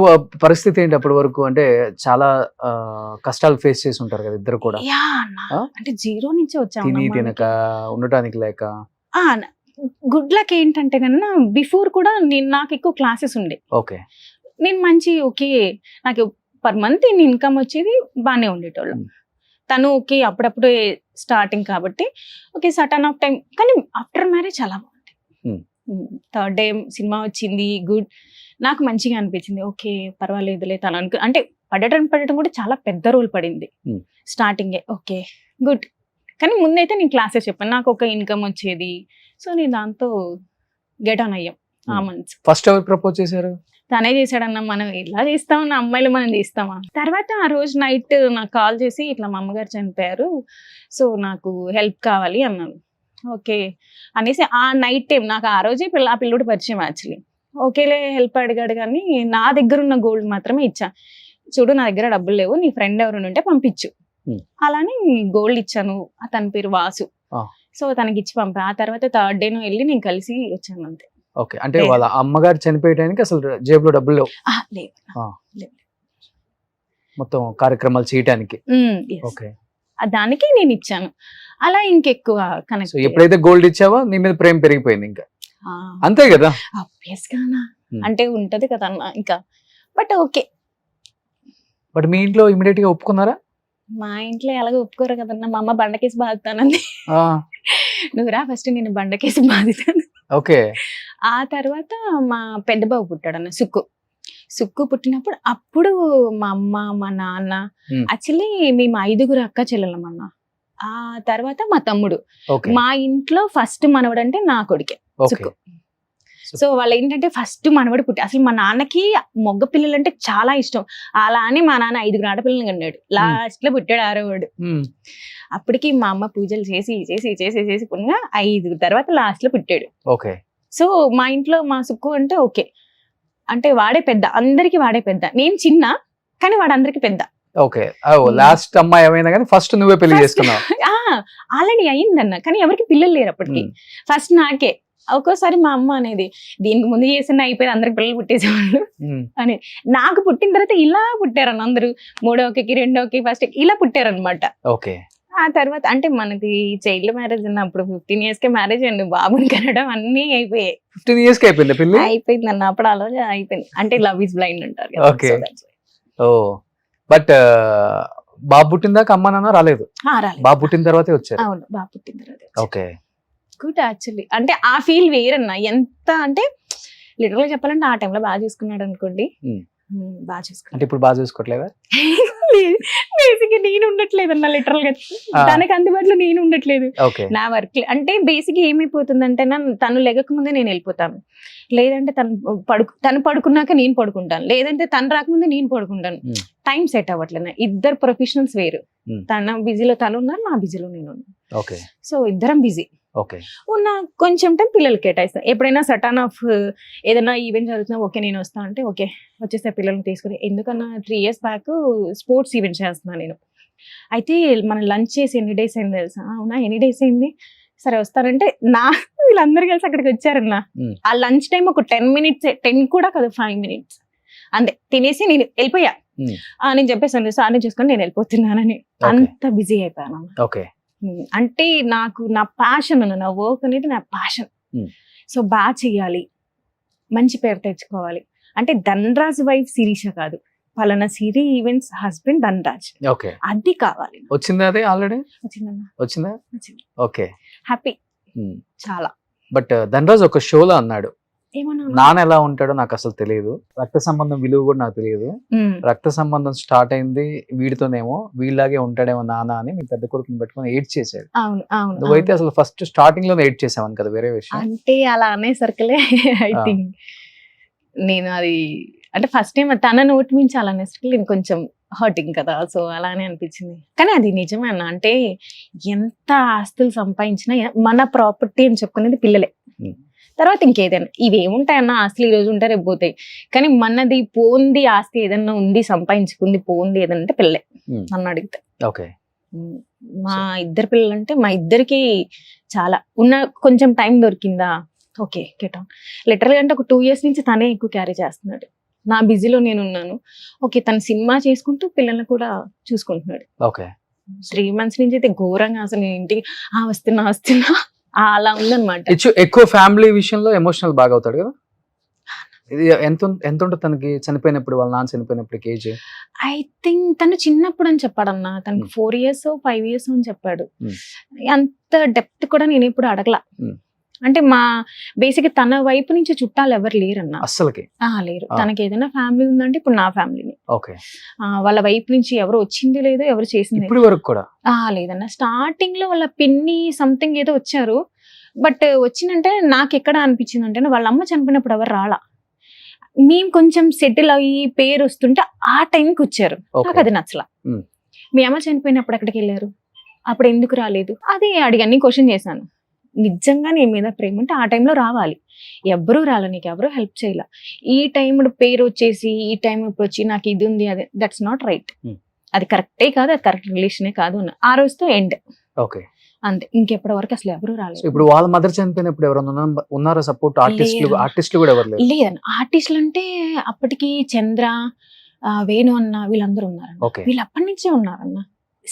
పరిస్థితి ఏంటి? అప్పటి వరకు అంటే చాలా కష్టాలు ఫేస్ చేసి ఉంటారు కదా ఇద్దరు కూడా. అంటే 0 నుంచి వచ్చాము, తిని తినక ఉండటానికి లేక. గుడ్ లక్ ఏంటంటే కన్నా బిఫోర్ కూడా నాకు ఎక్కువ క్లాసెస్ ఉండే. ఓకే, నేను మంచి ఓకే నాకు పర్ మంత్ ఇన్కమ్ వచ్చేది, బాగానే ఉండేటోళ్ళం. తను ఓకే అప్పుడప్పుడు స్టార్టింగ్ కాబట్టి ఓకే సటన్ ఆఫ్ టైం, కానీ ఆఫ్టర్ మ్యారేజ్ చాలా బాగుంది. 3rd day సినిమా వచ్చింది, గుడ్, నాకు మంచిగా అనిపించింది. ఓకే పర్వాలేదులే, తను అంటే పడటం కూడా చాలా పెద్ద రోల్ పడింది స్టార్టింగే. ఓకే గుడ్, కానీ ముందైతే నేను క్లాసెస్ చెప్పాను, నాకు ఒక ఇన్కమ్ వచ్చేది. సో నేను దాంతో గెట్ ఆన్ అయ్యాం ఆ మంత్స్. ఫస్ట్ ఎవరు ప్రపోజ్ చేశారు? తనే చేశాడన్న, మనం ఇలా చేస్తామన్న అమ్మాయిలు మనం చేస్తామా. తర్వాత ఆ రోజు నైట్ నాకు కాల్ చేసి ఇట్లా మా అమ్మగారు చనిపోయారు, సో నాకు హెల్ప్ కావాలి అన్నాను. ఓకే అనేసి ఆ నైట్ టైం నాకు ఆ రోజే ఆ పిల్లోడు పరిచయం యాక్చువల్లీ. ఓకేలే హెల్ప్ అడిగాడు, కానీ నా దగ్గర ఉన్న గోల్డ్ మాత్రమే ఇచ్చా. చూడు నా దగ్గర డబ్బులు లేవు, నీ ఫ్రెండ్ ఎవరు ఉంటే పంపించు. అలానే గోల్డ్ ఇచ్చాను, తన పేరు వాసు. సో తనకి ఇచ్చి పంపా. ఆ తర్వాత 3rd day వెళ్ళి నేను కలిసి వచ్చాను అంతే. ఓకే, అంటే వాళ్ళ అమ్మగారు చనిపోయడానికి అసలు జేబులో డబ్బులు లేవు, మొత్తం కార్యక్రమాలు చేయడానికి. ఓకే, దానికి నేను ఇచ్చాను. అలా ఇంకెక్కువ కనెక్ట్. ఎప్పుడైతే గోల్డ్ ఇచ్చావో నీ మీద ప్రేమ పెరిగిపోయింది ఇంకా, అంతే కదా? అంటే ఉంటది కదా అన్న ఇంకా. బట్ ఓకే, బట్ మీ ఇంట్లో ఇమిడియట్ గా ఒప్పుకున్నారా? మా ఇంట్లో ఎలాగో ఒప్పుకోరు కదన్నా, మా అమ్మ బండకేసి బాదుతానండి. నువ్వు రా ఫస్ట్, నేను బండకేసి బాదుతాను. ఓకే, ఆ తర్వాత మా పెద్ద బాబు పుట్టాడు అన్న, సుక్కు. సుక్కు పుట్టినప్పుడు అప్పుడు మా అమ్మ మా నాన్న Hmm. యాక్చువల్లీ మేము 5 అక్క చెల్లెలమన్న. ఆ తర్వాత మా తమ్ముడు. ఓకే మా ఇంట్లో ఫస్ట్ మనవడు అంటే నా కొడుకే ఓకే సుక్కు. సో వాళ్ళు ఏంటంటే ఫస్ట్ మనవడు పుట్టి అసలు మా నాన్నకి మగ పిల్లలు అంటే చాలా ఇష్టం. అలా అని మా నాన్న 5 ఆడపిల్లలు కన్నాడు. లాస్ట్ లో పుట్టాడు 6వాడు. అప్పటికి మా అమ్మ పూజలు చేసి చేసి చేసి చేసి పుణ్యంగా 5 తర్వాత లాస్ట్ లో పుట్టాడు. ఓకే సో మా ఇంట్లో మా సుక్కు అంటే ఓకే అంటే వాడే పెద్ద, అందరికి వాడే పెద్ద. నేను చిన్న కానీ వాడు అందరికి పెద్ద. ఓకే లాస్ట్ అమ్మాయి ఏమైనా కానీ ఫస్ట్ నువ్వే పెళ్లి చేసుకున్నావు. ఆల్రెడీ అయిందన్న కానీ ఎవరికి పిల్లలు లేరు అప్పటికి. ఫస్ట్ నాకే. ఒక్కోసారి మా అమ్మ అనేది దీనికి ముందు చేసిన అయిపోయింది అందరికి పిల్లలు పుట్టేసేవాళ్ళు అని. నాకు పుట్టిన తర్వాత ఇలా పుట్టారన్న అందరూ. 3వకి 2వకి ఫస్ట్ ఇలా పుట్టారనమాట. ఓకే ఆ తర్వాత అంటే మనకి చైల్డ్ మ్యారేజ్ ఉన్నప్పుడు 15 years కే మ్యారేజ్ అండి. బాబుని కనడం అన్నీ అయిపోయాయి. 15 years కి అయిపోయింది పెళ్లి. అయిపోయింది అన్న అప్పుడు అలా అయిపోయింది. అంటే లవ్ ఇస్ బ్లైండ్ అంటారు కదా. Okay. ఓ బట్ బాబు పుట్టిన దాకా అమ్మ నాన్న రాలేదు. రాలేదు. బాబు పుట్టిన తర్వాతే వచ్చారు. అవును బాబు పుట్టిన తర్వాత. Okay good actually. అంటే ఆ ఫీల్ వేరన్న. ఎంత అంటే లిటరల్ గా చెప్పాలంటే ఆ టైంలో బాగా చూసుకున్నాడు అనుకోండి. బాగా చూసుకున్నాడు. అంటే ఇప్పుడు బాగా చూసుకోవట్లేదా? బేసిక్ నేను ఉండట్లేదన్న లిటరల్ గా. తనకి అందుబాటులో నేను ఉండట్లేదు. ఓకే నా వర్క్ అంటే బేసిక్ ఏమైపోతుందంటే తను లెగక ముందే నేను వెళ్ళిపోతాను. లేదంటే తను పడుకున్నాక నేను పడుకుంటాను. లేదంటే తను రాకముందే నేను పడుకుంటాను. టైం సెట్ అవ్వట్లేదు. ఇద్దరు ప్రొఫెషనల్స్ వేరు. తన బిజీలో తను ఉన్నారు, నా బిజీలో నేను ఉన్నాను. ఓకే సో ఇద్దరం బిజీ. ఓకే ఉన్న కొంచెం టైం పిల్లలకి కేటాయిస్తాను. ఎప్పుడైనా సటన్ ఆఫ్ ఏదైనా ఈవెంట్ జరుగుతున్నా ఓకే నేను వస్తా అంటే ఓకే వచ్చేస్తే పిల్లల్ని తీసుకుని. ఎందుకన్నా 3 years బ్యాక్ స్పోర్ట్స్ ఈవెంట్ చేస్తున్నాను నేను. అయితే మనం లంచ్ చేసి ఎన్ని డేస్ అయింది తెలుసా? అవునా ఎన్ని డేస్ అయింది, సరే వస్తారంటే వీళ్ళందరూ కలిసి అక్కడికి వచ్చారన్నా. ఆ లంచ్ టైం ఒక 10 minutes, 10 కూడా కాదు 5 minutes అంతే. తినేసి నేను వెళ్ళిపోయా. నేను చెప్పేసాను సార్ని చూసుకొని నేను వెళ్ళిపోతున్నానని. అంత బిజీ అయిపోయాను. ఓకే అంటే నాకు నా ప్యాషన్ అన్న, నా వర్క్ అనేది నా ప్యాషన్. సో బాగా చెయ్యాలి, మంచి పేరు తెచ్చుకోవాలి. అంటే ధనరాజ్ వైఫ్ శిరీష కాదు, పలానా సిరి ఈవెంట్స్ హస్బెండ్ ధనరాజ్. ఓకే అది కావాలి. వచ్చిందా అదే ఆల్రెడీ? వచ్చిందా? వచ్చింది. ఓకే హ్యాపీ చాలా. బట్ ధనరాజ్ ఒక షోలో అన్నాడు ఏమన్నా నాన్న ఎలా ఉంటాడో నాకు అసలు తెలియదు, రక్త సంబంధం విలువ కూడా నాకు తెలియదు, రక్త సంబంధం స్టార్ట్ అయింది వీడితోనేమో, వీళ్ళలాగే ఉంటాడేమో నాన్న అని మీ పెద్ద కొడుకుని పెట్టుకుని ఎయిట్ చేశాడు. అవును అవును. నువ్వైతే అసలు ఫస్ట్ స్టార్టింగ్ లోనే ఎయిట్ చేసావని కదా, వేరే విషయం. అంటే అలా అనే సర్కిలే ఐ థింక్ నేను అది అంటే ఫస్ట్ టైం తన నోటి నుంచి అలా అనేసరికి నేను కొంచెం హర్టింగ్ కదా, సో అలానే అనిపించింది. కానీ అది నిజమే అన్న. అంటే ఎంత ఆస్తులు సంపాదించినా మన ప్రాపర్టీ అని చెప్పుకునేది పిల్లలే. తర్వాత ఇంకేదైనా ఇవి ఏముంటాయన్న, ఆస్తులు ఈ రోజు ఉంటాయి రేపు పోతాయి. కానీ మనది పోంది ఆస్తి ఏదన్నా ఉంది, సంపాదించుకుంది పోంది ఏదన్నా అంటే పిల్లలే నన్ను అడిగితే. ఓకే. మా ఇద్దరు పిల్లలు అంటే మా ఇద్దరికి చాలా ఉన్న కొంచెం టైం దొరికిందా ఓకే గెట్ ఆన్. లిటరల్గా అంటే ఒక 2 years నుంచి తనే ఎక్కువ క్యారీ చేస్తున్నాడు. నా బిజీలో నేను ఉన్నాను. ఓకే తను సినిమా చేసుకుంటూ పిల్లల్ని కూడా చూసుకుంటున్నాడు. ఓకే. 3 months నుంచి అయితే ఘోరంగా అసలు నేను ఇంటికి వస్తున్నా అలా ఉందన్నమాట. ఎక్కువ ఫ్యామిలీ విషయంలో ఎమోషనల్ బాగా అవుతాడు కదా. ఇది ఎంత ఉంటుంది తనకి చనిపోయినప్పుడు, వాళ్ళ నాన్న చనిపోయినప్పుడు ఏజ్? ఐ థింక్ తను చిన్నప్పుడు అని చెప్పాడన్నా. తనకు 4 years 5 years అని చెప్పాడు. అంత డెప్త్ కూడా నేను ఇప్పుడు అడగలా. అంటే మా బేసిక్ తన వైపు నుంచి చుట్టాలు ఎవరు లేరన్నా అస్సలకి. లేరు. తనకి ఏదైనా ఫ్యామిలీ ఉందంటే ఇప్పుడు నా ఫ్యామిలీని. ఓకే. వాళ్ళ వైపు నుంచి ఎవరు వచ్చింది లేదు, ఎవరు చేసింది ఇప్పుడు వరకు కూడా లేదన్న. స్టార్టింగ్ లో వాళ్ళ పిన్ని సంథింగ్ ఏదో వచ్చారు. బట్ వచ్చిందంటే నాకు ఎక్కడ అనిపించింది అంటే వాళ్ళ అమ్మ చనిపోయినప్పుడు ఎవరు రాలా. మేము కొంచెం సెటిల్ అయ్యి పేరు వస్తుంటే ఆ టైంకి వచ్చారు. నాకు అది నచ్చలా. మీ అమ్మ చనిపోయినప్పుడు ఎక్కడికి వెళ్ళారు, అప్పుడు ఎందుకు రాలేదు, అది అడిగాను, క్వశ్చన్ చేశాను. నిజంగా నీ మీద ప్రేమ ఉంటే ఆ టైంలో రావాలి. ఎవ్వరూ రాలే, నీకు ఎవరూ హెల్ప్ చేయాల. ఈ టైం పేరు వచ్చేసి ఈ టైం ఇప్పుడు వచ్చి నాకు ఇది ఉంది అది, దట్స్ నాట్ రైట్. అది కరెక్టే కాదు, అది కరెక్ట్ రిలేషనే కాదు. ఆ రోజుతో ఎండ్. ఓకే అంతే. ఇంకెప్పటి వరకు అసలు ఎవరు రాలేదు. ఇప్పుడు వాళ్ళ మదర్ చనిపోయినప్పుడు ఎవరైనా ఉన్నారా సపోర్ట్? ఆర్టిస్టులు కూడా ఎవరు లేదన్న. ఆర్టిస్టులు అంటే అప్పటికి చంద్ర, వేణు అన్న వీళ్ళందరూ ఉన్నారు. వీళ్ళు అప్పటి నుంచే ఉన్నారన్న.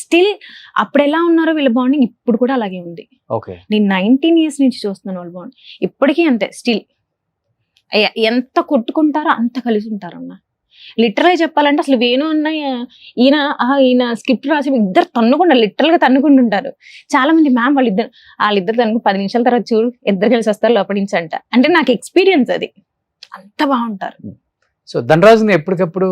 స్టిల్ అప్పుడు ఎలా ఉన్నారో వీళ్ళ బాండింగ్ ఇప్పుడు కూడా అలాగే ఉంది. నేను 19 years నుంచి చూస్తున్నాను వాళ్ళ బాండింగ్ ఇప్పటికీ అంతే. స్టిల్ ఎంత కొట్టుకుంటారో అంత కలిసి ఉంటారన్న. లిటరల్గా చెప్పాలంటే అసలు వేణు అన్న ఈయన స్క్రిప్ట్ రాసి ఇద్దరు తన్నుకుంటారు, లిటరల్ గా తన్నుకుంటుంటారు. చాలా మంది మ్యామ్ వాళ్ళిద్దరు తనకు 10 నిమిషాల తర్వాత చూడు ఇద్దరు కలిసి వస్తారు లోపలి నుంచి అంటే నాకు ఎక్స్పీరియన్స్ అది. అంత బాగుంటారు. సో ధనరాజుని ఎప్పటికప్పుడు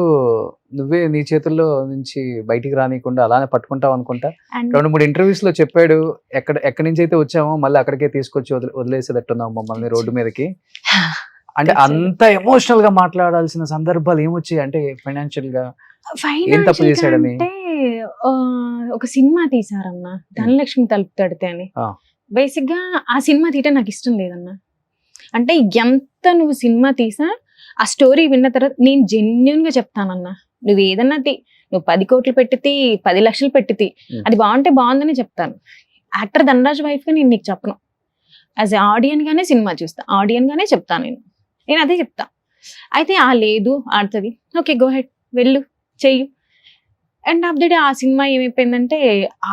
నువ్వే నీ చేతుల్లో నుంచి బయటికి రానియకుండా అలానే పట్టుకుంటావు అనుకుంటా. అండ్ 2-3 ఇంటర్వ్యూస్ లో చెప్పాడు, ఎక్కడి నుంచి అయితే వచ్చామో మళ్ళీ అక్కడికే తీసుకొచ్చి వదిలేసేటట్టున్నావు మమ్మల్ని రోడ్డు మీదకి. అంటే అంత ఎమోషనల్ గా మాట్లాడాల్సిన సందర్భాలు ఏమొచ్చాయి? అంటే ఫైనాన్షియల్ గా ఏం తప్పు చేశాడని? అంటే ఒక సినిమా తీసారన్న, ధనలక్ష్మి తలుపు తడితే అని. ఆ. బేసిక్ గా ఆ సినిమా తీయటం నాకు ఇష్టం లేదన్న. అంటే ఎంత నువ్వు సినిమా తీసా ఆ స్టోరీ విన్న తర్వాత నేను జెన్యున్ గా చెప్తానన్నా, నువ్వు ఏదన్నా నువ్వు 10 కోట్లు పెట్టితి 10 లక్షలు పెట్టితి, అది బాగుంటే బాగుందని చెప్తాను. యాక్టర్ ధనరాజ్ వైఫ్ గా నేను నీకు చెప్పను. యాజ్ ఎ ఆడియన్ గానే సినిమా చూస్తా, ఆడియన్ గానే చెప్తాను నేను అదే చెప్తా. అయితే లేదు ఆడుతుంది, ఓకే గో హెడ్, వెళ్ళు చెయ్యు. అండ్ ఆఫ్ ద డే ఆ సినిమా ఏమైపోయిందంటే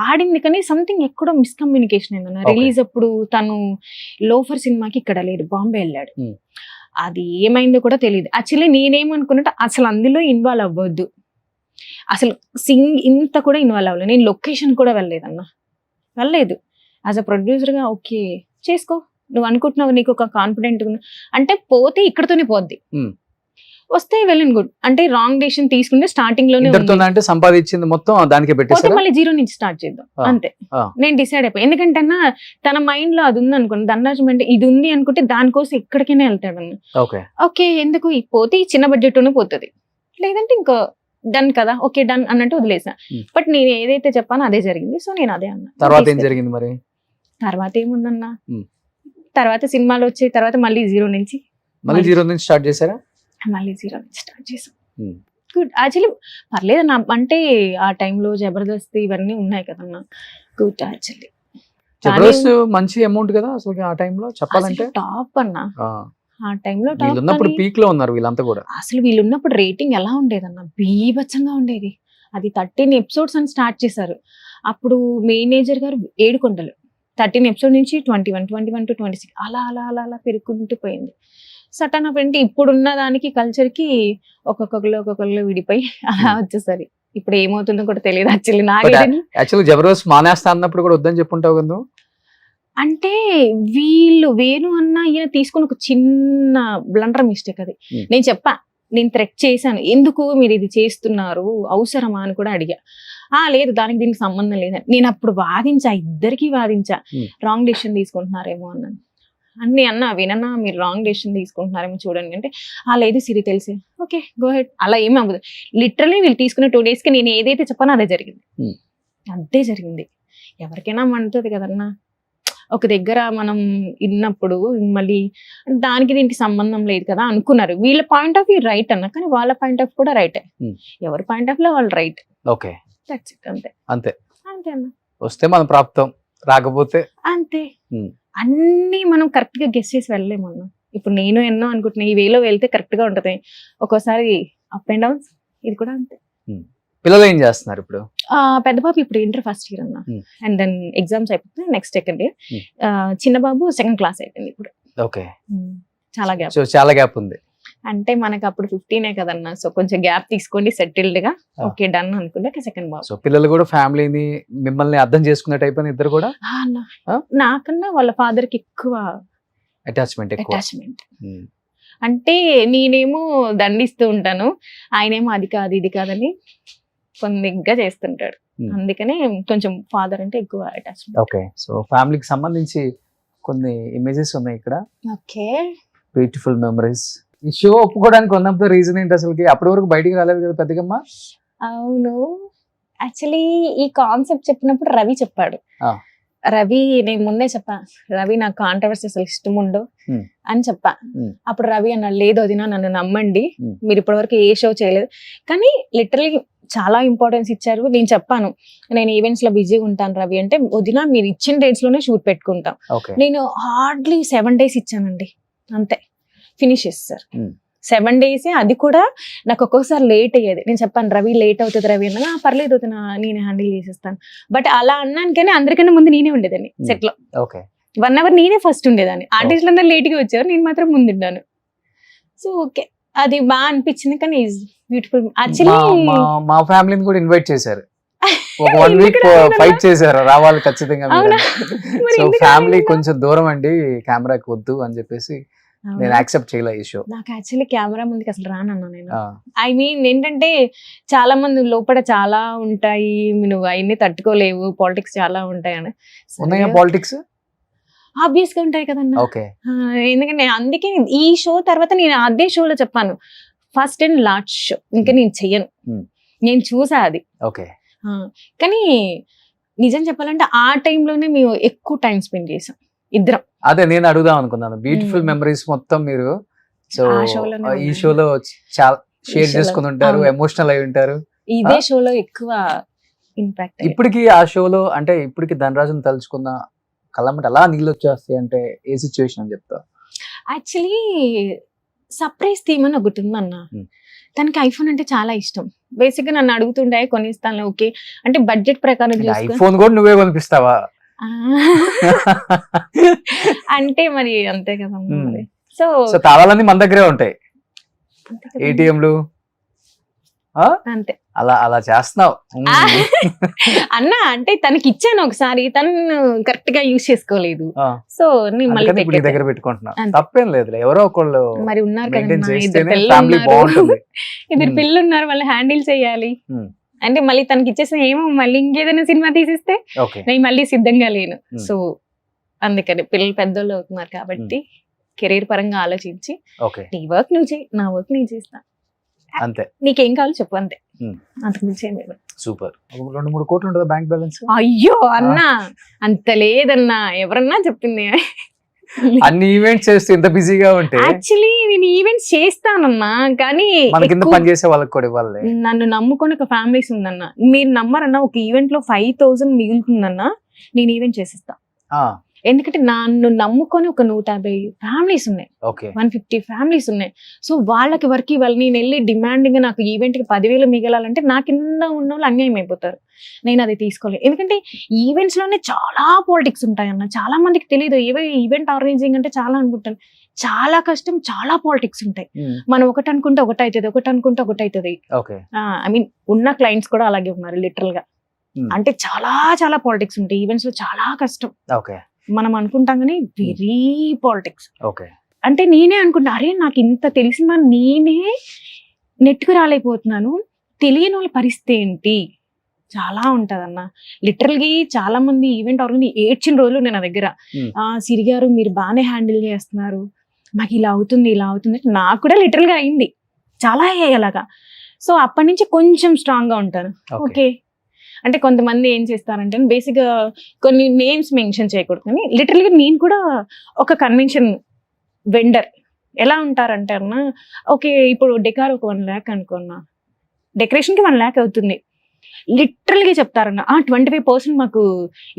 ఆడింది కానీ సంథింగ్ ఎక్కడో మిస్కమ్యూనికేషన్ అయిందన్న. రిలీజ్ అప్పుడు తను లోఫర్ సినిమాకి ఇక్కడ లేడు, బాంబే వెళ్ళాడు. అది ఏమైందో కూడా తెలియదు. యాక్చువల్లీ నేనేమనుకున్నట్టు అసలు అందులో ఇన్వాల్వ్ అవ్వద్దు, అసలు ఇంత కూడా ఇన్వాల్వ్ అవ్వలేదు. నేను లొకేషన్ కూడా వెళ్ళలేదు. యాజ్ అ ప్రొడ్యూసర్గా ఓకే చేసుకో, నువ్వు అనుకుంటున్నావు నీకు ఒక కాన్ఫిడెంట్ అంటే పోతే ఇక్కడతోనే పోద్ది, వస్తే వెల్ అండ్ గుడ్. అంటే రాంగ్ డెసిషన్ తీసుకుంటే స్టార్టింగ్ లోనే అంటే సంపాదించింది మొత్తం దానికే పెట్టేసి మళ్ళీ 0 నుంచి స్టార్ట్ చేద్దాం అంతే. నేను డిసైడ్ అయిపోయి, ఎందుకంటే తన మైండ్ లో అది ఉంది అనుకోండి, ధనరాజ్ అంటే ఇది ఉంది అనుకుంటే దానికోసం ఎక్కడికైనా వెళ్తాడు అన్న. ఓకే ఎందుకు పోతే ఈ చిన్న బడ్జెట్ లోనే పోతుంది, లేదంటే ఇంకా డన్ కదా, ఓకే డన్ అన్నట్టు వదిలేసా. బట్ నేను ఏదైతే చెప్పానో అదే జరిగింది. సో నేను అదే అన్నా. తర్వాత ఏం జరిగింది మరి? తర్వాత ఏముందన్నా, తర్వాత సినిమాలు వచ్చే తర్వాత మళ్ళీ 0 నుంచి స్టార్ట్ చేశారా? మళ్ళీ 0 నుంచి స్టార్ట్ చేసాం. గుడ్, యాక్చువల్లీ పర్లేదు అన్న. అంటే ఆ టైంలో జబర్దస్త్ ఇవన్నీ ఉన్నాయి కదన్నా, గుడ్. యాక్చువల్లీ జబర్దస్త్ మంచి అమౌంట్ కదా అసలు ఆ టైంలో చెప్పాలంటే, టాప్ అన్న. ఆ టైంలో వీళ్ళున్నప్పుడు పీక్ లో ఉన్నారు వీళ్ళంతా కూడా. అసలు వీళ్ళు ఉన్నప్పుడు రేటింగ్ ఎలా ఉండేదన్న, బీభత్సంగా ఉండేది. అది 13 ఎపిసోడ్స్ అని స్టార్ట్ చేశారు. అప్పుడు మేనేజర్ గారు 7 కొండలు, 13 ఎపిసోడ్ నుంచి 21 to 26 అలా అలా అలా అలా పెరుగుకుంటూ పోయింది. సటన్ ఆఫ్ అంటే ఇప్పుడున్న దానికి కల్చర్ కి ఒక్కొక్కరు విడిపోయి అలా వచ్చేసరి ఇప్పుడు ఏమవుతుందో కూడా తెలియదు. యాక్చువల్లీ జబర్దస్త్ మానేస్తా అన్నప్పుడు కూడా వద్దని చెప్పుంటావు కదా. అంటే వీళ్ళు వేణు అన్న ఈయన తీసుకుని ఒక చిన్న బ్లండర్ మిస్టేక్ అది. నేను చెప్పా, నేను థ్రెట్ చేశాను, ఎందుకు మీరు ఇది చేస్తున్నారు, అవసరమా అని కూడా అడిగా. లేదు దానికి దీనికి సంబంధం లేదని నేను అప్పుడు వాదించా, ఇద్దరికి వాదించా. రాంగ్ డెసిషన్ తీసుకుంటున్నారేమో అన్నాను. అన్ని అన్నా వినన్నా, మీరు రాంగ్ డెసిషన్ తీసుకుంటున్నారేమో చూడండి అంటే, లేదు సిరి తెలిసి, ఓకే గో హెడ్. అలా ఏమి అవ్వదు. లిటరలీ వీళ్ళు తీసుకున్న 2 days కి నేను ఏదైతే చెప్పానో అదే జరిగింది. అదే జరిగింది. ఎవరికైనా మండుతుంది కదన్నా, ఒక దగ్గర మనం విన్నప్పుడు మళ్ళీ దానికి దీనికి సంబంధం లేదు కదా అనుకున్నారు. వీళ్ళ పాయింట్ ఆఫ్ వ్యూ రైట్ అన్న, కానీ వాళ్ళ పాయింట్ ఆఫ్ కూడా రైటే. ఎవరి పాయింట్ ఆఫ్ లో వాళ్ళు రైట్. Okay that's it. అంతే అంతే అంతే అన్న. వస్తే మన ప్రాప్తం, రాకపోతే అంతే. అన్ని మనం కరెక్ట్ గా గెస్ చేసి వెళ్ళలేమన్నా. ఇప్పుడు నేను ఎన్నో అనుకుంటున్నా, ఈ వేలో వెళ్తే కరెక్ట్ గా ఉంటది, ఒక్కోసారి అప్ అండ్ డౌన్స్. ఇది కూడా అంతే. పిల్లలు ఏం చేస్తున్నారు ఇప్పుడు? పెద్ద బాబు ఇప్పుడు ఇంటర్ ఫస్ట్ ఇయర్ అన్న, అండ్ దెన్ ఎగ్జామ్స్ అయిపోతుంది నెక్స్ట్ సెకండ్ ఇయర్. చిన్న బాబు 2nd క్లాస్ అయిపోయింది ఇప్పుడు. ఓకే, చాలా గ్యాప్ ఉంది. అంటే మనకు అప్పుడు 15 కదన్నా, సో కొంచెం గ్యాప్ తీసుకోండి, సెటిల్డ్ గా ఓకే డన్ అనుకుంటే సెకండ్ బాబు. సో పిల్లలు కూడా ఫ్యామిలీని మిమ్మల్ని అర్థం చేసుకునే టైప్ అని ఇద్దరు కూడా? నాకన్నా వాళ్ళ ఫాదర్ కి ఎక్కువ అటాచ్మెంట్. అంటే నేనేమో దండిస్తూ ఉంటాను, ఆయనేమో అది కాదు ఇది కాదని కొద్దిగా చేస్తుంటాడు. అందుకనే కొంచెం ఫాదర్ అంటే ఎక్కువ అటాచ్మెంట్. ఓకే, సో ఫ్యామిలీకి సంబంధించి కొన్ని ఇమేజెస్ ఉన్నాయి ఇక్కడ. Okay, beautiful memories. ఈ షో ఒప్పుకోవడానికి వన్ ఆఫ్ ద రీజన్ ఏంటి అసలుకి? అప్పటి వరకు బయటికి రాలేదు కదా పెద్దగమ్మ. అవును, యాక్చువల్లీ ఈ కాన్సెప్ట్ చెప్పినప్పుడు రవి చెప్పాడు. రవి, నేను ముందే చెప్పా, రవి నాకు కాంట్రవర్సీ అసలు ఇష్టం ఉండవు అని చెప్పా. అప్పుడు రవి అన్నాడు, లేదు వదినా నన్ను నమ్మండి, మీరు ఇప్పటివరకు ఏ షో చేయలేదు, కానీ లిటరలీ చాలా ఇంపార్టెన్స్ ఇచ్చారు. నేను చెప్పాను, నేను ఈవెంట్స్ లో బిజీగా ఉంటాను రవి అంటే, వదినా మీరు ఇచ్చిన డేట్స్ లోనే షూట్ పెట్టుకుంటాం. నేను హార్డ్లీ 7 days ఇచ్చానండి, అంతే ఫినిష్ చేస్తారు. 7 days, అది కూడా నాకు ఒక్కొక్కసారి లేట్ అయ్యేది. నేను చెప్పాను రవి లేట్ అవుతుంది రవి అన్నా, పర్లేదు అవుతున్నా నేను హ్యాండిల్ చేసేస్తాను. బట్ అలా అన్నాను కానీ అందరికన్నా ముందు నేనే ఉండేదాన్ని సెట్ లో. 1 hour నేనే ఫస్ట్ ఉండేదాన్ని. ఆర్టిస్టులు అందరూ లేట్ గా వచ్చారు, నేను మాత్రం ముందున్నాను. సో ఓకే, అది బాగా అనిపించింది. కానీ బ్యూటిఫుల్. యాక్చువల్లీ మా ఫ్యామిలీని కూడా ఇన్వైట్ చేశారు, ఒక 1 week ఫైట్ చేశారు, రావాలి ఖచ్చితంగా. సో ఫ్యామిలీ కొంచెం దూరం అండి, కెమెరాకి వద్దు అని చెప్పేసి నేను యాక్సెప్ట్ చేయలే ఈ షో. నాకు యాక్చువల్లీ కెమెరా ముందుకి అసలు రానన్నా నేను. ఐ మీన్ ఏంటంటే చాలా మంది లోపల చాలా ఉంటాయి, నువ్వు అవన్నీ తట్టుకోలేవు, పాలిటిక్స్ చాలా ఉంటాయి అని. ఉన్నాయా పాలిటిక్స్? ఆబ్వియస్ గా ఉంటాయి కదన్నా. ఓకే. ఎందుకంటే అందుకే ఈ షో తర్వాత నేను అదే షోలో చెప్పాను, ఫస్ట్ అండ్ లాస్ట్ షో ఇంకా నేను చెయ్యను. నేను చూసా అది. ఓకే. కానీ నిజం చెప్పాలంటే ఆ టైంలోనే మేము ఎక్కువ టైం స్పెండ్ చేసాం ఇద్దరం. అదే నేను అడుగుదాం అనుకున్నాను, బ్యూటిఫుల్ మెమరీస్ మొత్తం మీరు సో ఆ షోలోనే ఈ ఉన్నాయి. షోలో చాలా షేర్ షోలో. చేసుకుని ఉంటారు, అవును. ఎమోషనల్ అయి ఉంటారు. ఇదే షోలో ఎక్కువ ఇంపాక్ట్. ఇప్పటికి ఆ షోలో అంటే ఇప్పటికి ధనరాజుని తలుచుకున్న కళ్ళమ్మట అలా నీళ్ళు వచ్చేస్తాయి అంటే ఏ సిచ్యువేషన్ అని చెప్తా? యాక్చువల్లీ సర్ప్రైజ్ థీమ్ అని ఒకటి ఉందన్న. Hmm. తనకి ఐఫోన్ అంటే చాలా ఇష్టం. బేసిక్ గా నన్ను అడుగుతుండే కొనిస్తాను, ఓకే అంటే బడ్జెట్ ప్రకారం చూసుకొని ఐఫోన్ కూడా నువ్వే కొనిపిస్తావా? ఆ, అంటే మరి అంతే కదా Hmm. మరి. సో సో తాళాలన్నీ మన దగ్గరే ఉంటాయి, ఏటీఎంలు అంతే అలా అలా చేస్తున్నావు. ఆ, అన్న అంటే తనకి ఇచ్చాను ఒకసారి, తను కరెక్ట్ గా యూజ్ చేసుకోలేదు. సో నేను మళ్ళీ అందుకని ఇప్పుడు నీ పెట్టేసా. దగ్గర పెట్టుకుంటున్నా. అంతే. తప్పేం లేదులే, ఎవరో ఒకళ్ళు మరి ఉన్నారు మెయింటైన్ కదా, ఇద్దరు చేస్తేనే పిల్లలు ఫ్యామిలీ ఉన్నారు. బాగుంటుంది. ఇద్దరు Hmm. పిల్లలు ఉన్నారు, వాళ్ళు హ్యాండిల్ చేయాలి. Hmm. అంటే మళ్ళీ తనకి ఇచ్చేసి ఏమో మళ్ళీ ఇంకేదైనా సినిమా తీసిస్తే ఓకే. నేను మళ్ళీ సిద్ధంగా లేను. Hmm. సో అందుకని పిల్లలు పెద్దోళ్ళు అవుతున్నారు కాబట్టి కెరీర్ పరంగా ఆలోచించి ఓకే. నీ వర్క్ నువ్వు చేయి, నా వర్క్ నేను చేస్తా, అంతే. నీకేం కావాలో చెప్పు అంతే. Hmm. అంతకు మించి ఏం లేదు. సూపర్. 2-3 కోట్లు ఉంటుందా బ్యాంక్ బ్యాలెన్స్? అయ్యో అన్నా అంత లేదన్నా, ఎవరన్నా చెప్పింది. అన్ని ఈవెంట్స్ చేస్తూ ఇంత బిజీగా ఉంటే యాక్చువల్లీ నేను ఈవెంట్స్ చేస్తానన్నా, కానీ మన కింద ఎక్కువ- పని చేసే వాళ్ళకి కూడా ఇవ్వాలి. నన్ను నమ్ముకొని ఒక ఫ్యామిలీస్ ఉందన్న. మీరు నమ్మరన్నా, ఒక ఈవెంట్ లో 5,000 మిగులుతుందన్నా, నేను ఈవెంట్ చేసిస్తా. ఎందుకంటే నన్ను నమ్ముకొని ఒక 150 ఫ్యామిలీస్ ఉన్నాయి, ఓకే. 150 ఫ్యామిలీస్ ఉన్నాయి. సో వాళ్ళకి వర్క్ ఇవ్వాలి. నేను వెళ్ళి డిమాండింగ్ నాకు ఈవెంట్ కి 10,000 మిగలాలంటే నా కింద ఉన్న వాళ్ళు అన్యాయం అయిపోతారు. నేను అది తీసుకోలేదు. ఎందుకంటే ఈవెంట్స్ లోనే చాలా పాలిటిక్స్ ఉంటాయన్న, చాలా మందికి తెలియదు. ఈవెంట్ ఆర్గనైజింగ్ అంటే చాలా అనుకుంటాను, చాలా కష్టం, చాలా పాలిటిక్స్ ఉంటాయి. మనం ఒకటి అనుకుంటే ఒకటి అవుతుంది, ఒకటి అనుకుంటే ఒకటి అవుతుంది. ఓకే. ఐ మీన్ ఉన్న క్లయింట్స్ కూడా అలాగే ఉన్నారు లిటరల్ గా. అంటే చాలా చాలా పాలిటిక్స్ ఉంటాయి ఈవెంట్స్ లో, చాలా కష్టం. ఓకే. మనం అనుకుంటాం కానీ వెరీ పాలిటిక్స్. ఓకే. అంటే నేనే అనుకుంటా, అరే నాకు ఇంత తెలిసిందా, నేనే నెట్టుకు రాలేకపోతున్నాను, తెలియని వాళ్ళ పరిస్థితి ఏంటి, చాలా ఉంటదన్న. లిటరల్ గా చాలా మంది ఈవెంట్ ఆర్గనైజ్ ఏడ్చిన రోజులు నేను నా దగ్గర. సిరి గారు మీరు బాగానే హ్యాండిల్ చేస్తున్నారు, మాకు ఇలా అవుతుంది ఇలా అవుతుంది. నాకు కూడా లిటరల్ గా అయింది, చాలా అలాగా. సో అప్పటి నుంచి కొంచెం స్ట్రాంగ్ గా ఉంటాను. ఓకే అంటే కొంతమంది ఏం చేస్తారంటే బేసిక్ గా కొన్ని నేమ్స్ మెన్షన్ చేయకూడదు, కానీ లిటరల్ గా నేను కూడా ఒక కన్వెన్షన్ వెండర్ ఎలా ఉంటారంటే అన్న, ఓకే ఇప్పుడు డెకార్ ఒక 1 lakh అనుకున్నా, డెకరేషన్ కి 1 lakh అవుతుంది. లిటరల్ గా చెప్తారన్న 25% మాకు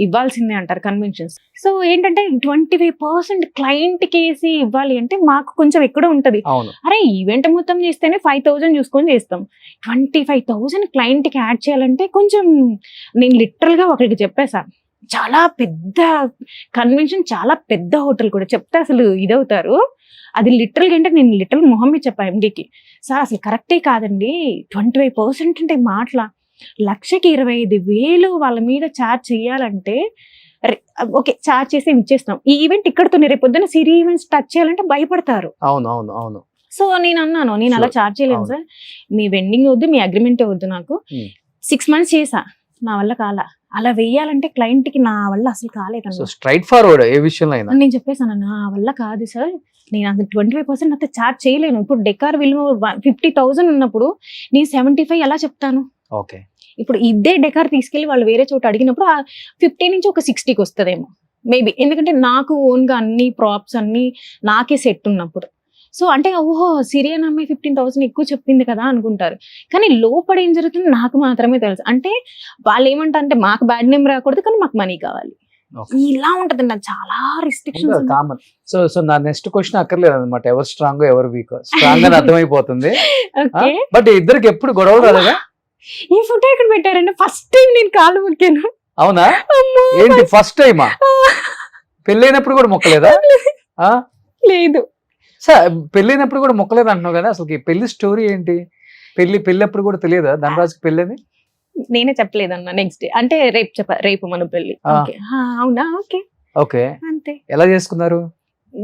ఇవ్వాల్సిందే అంటారు కన్వెన్షన్స్. సో ఏంటంటే 25% క్లయింట్ కేసి ఇవ్వాలి అంటే మాకు కొంచెం ఎక్కడో ఉంటది. అరే ఈవెంట్ మొత్తం చేస్తేనే 5,000 చూసుకొని చేస్తాం, 25,000 క్లయింట్ కి యాడ్ చేయాలంటే కొంచెం. నేను లిటరల్ గా ఒకరికి చెప్పేసా, చాలా పెద్ద కన్వెన్షన్, చాలా పెద్ద హోటల్ కూడా చెప్తే అసలు ఇదవుతారు. అది లిటరల్ గా అంటే నేను లిటరల్ మొహం మీద చెప్పా ఎండికి, సార్ అసలు కరెక్టే కాదండి, 25% అంటే మాటల 1,25,000 వాళ్ళ మీద ఛార్జ్ చేయాలంటే ఓకే ఛార్జ్ చేసి ఇచ్చేస్తాం. ఈ ఈవెంట్ ఇక్కడతో రేపు పొద్దున్న సిరీ ఈవెంట్స్ టచ్ చేయాలంటే భయపడతారు. అవును. సో నేను అన్నాను, నేను అలా ఛార్జ్ చేయలేను సార్, మీ వెండింగ్ వద్దు, మీ అగ్రిమెంటే వద్దు, నాకు 6 months చేసా, నా వల్ల కాలా. అలా వెయ్యాలంటే క్లయింట్ కి నా వల్ల అసలు కాలేదన్న. స్ట్రైట్ ఫార్వర్డ్ ఏ విషయంలో అయినా నేను చెప్పేసాను, నా వల్ల కాదు సార్, నేను అసలు 25% అయితే ఛార్జ్ చేయలేను. ఇప్పుడు డెకార్ విలువ 50,000 ఉన్నప్పుడు నేను 75 ఎలా చెప్తాను? ఓకే. ఇప్పుడు ఇదే డెకార్ తీసుకెళ్లి వాళ్ళు వేరే చోట అడిగినప్పుడు 50 నుంచి ఒక 60కి వస్తుందేమో మేబీ, ఎందుకంటే నాకు ఓన్ గా అన్ని ప్రాప్స్ అన్ని నాకే సెట్ ఉన్నప్పుడు. సో అంటే ఓహో సిరియన్ అమ్మాయి 15,000 ఎక్కువ చెప్పింది కదా అనుకుంటారు, కానీ లోపల ఏం జరుగుతుంది నాకు మాత్రమే తెలుసు. అంటే వాళ్ళు ఏమంటారు అంటే మాకు బ్యాడ్ నేమ్ రాకూడదు, కానీ మాకు మనీ కావాలి, ఇలా ఉంటది. నాకు చాలా రిస్ట్రిక్షన్స్ కామన్. సో నా నెక్స్ట్ క్వశ్చన్ అక్కర్లేదు అనమాట, ఎవరు స్ట్రాంగ్ ఎవరు వీక్, స్ట్రాంగ్ అని అర్థమైపోతుంది. బట్ ఇద్దరికి ఎప్పుడు గొడవలు రాలేదా? ఈ ఫోటో ఎక్కడ పెట్టారంటే ఫస్ట్ టైం నేను కాళ్ళు మొక్కాను. అవునా? ఏంటి ఫస్ట్ టైమా? పెళ్ళైనప్పుడు కూడా మొక్కలేదా? లేదు సార్, పెళ్ళైనప్పుడు కూడా మొక్కలేదు అంటున్నావు కదా, అసలు పెళ్లి స్టోరీ ఏంటి? పెళ్ళప్పుడు కూడా తెలియదా ధనరాజుకి పెళ్ళని? నేనే చెప్పలేదన్నా. నెక్స్ట్ డే అంటే రేపు మన పెళ్లి. అవునా? Okay okay. అంతే. ఎలా చేసుకున్నారు?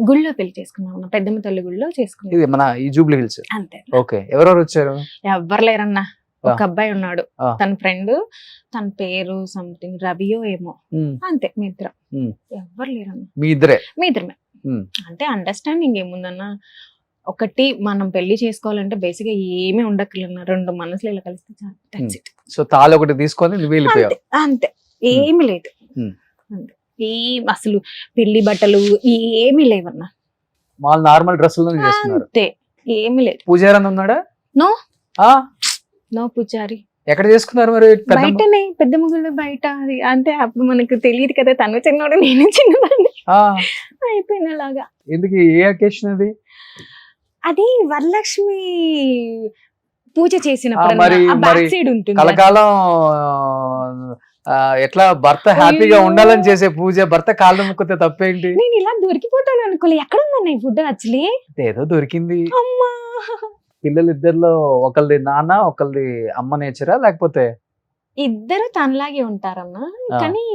గుళ్ళో పెళ్లి చేసుకున్నాం అన్న, పెద్దమ్మ తల్లి గుళ్ళో చేసుకున్నాం ఇది మన ఈ జూబ్లీ హిల్స్. అంతే. ఓకే, ఎవరెవరు వచ్చారు? ఎవ్వరు లేరన్నా, ఒక అబ్బాయి ఉన్నాడు, ఆ. తన ఫ్రెండ్, తన పేరు సంథింగ్ రవియో ఏమో, అంతే. మీ ఇద్దరం, ఎవ్వరు లేరన్నా, మీ ఇద్దరే? మీ ఇద్దరమే. అంటే అండర్స్టాండింగ్ ఏముందన్నా, ఒకటి మనం పెళ్లి చేసుకోవాలంటే బేసిక్ గా ఏమీ ఉండక్కర్లేదన్నా, రెండు మనసులు ఇలా కలిస్తే చాలు. That's it. సో తాళి ఒకటి తీసుకొని నువ్వు వెళ్ళిపోయావు? అంతే, అంతే, ఏమి లేదు. అంతే, అసలు పెళ్లి బట్టలు ఏమీ లేవన్నా, మాల్ నార్మల్ డ్రెస్సుల్లో చేస్తున్నారు? అంతే, ఏమి లేదు. పూజారి అని ఉన్నాడా? నో ఆ, నో పూజారి. ఎక్కడ చేసుకున్నారు మరి? బయటనే, పెద్ద ముగ్గులు బయట. అది అంటే అప్పుడు మనకు తెలియదు కదా, తను చిన్నవాడు నేను చిన్నవాడిని, అయిపోయినలాగా. ఎందుకు, ఏ అకేషన్ అది? అది వరలక్ష్మి పూజ మరి చేసినప్పుడు మరి బ్యాక్ సైడ్ ఉంటుంది. కలకాలం ఎట్లా భర్త హ్యాపీగా ఉండాలని చేసే పూజ, భర్త కాళ్ళు ముక్కితే తప్పేంటి? నేను ఇలా దొరికిపోతాను అనుకోలే, ఎక్కడ ఉందన్న ఈ ఫుడ్ యాక్చువల్లీ. ఏదో దొరికింది. అమ్మా, పిల్లలు ఇద్దరిలో ఒకళ్ళది నాన్న ఒకళ్ళది అమ్మ నేచరా, లేకపోతే? ఇద్దరు తనలాగే ఉంటారన్న, ఆ. కానీ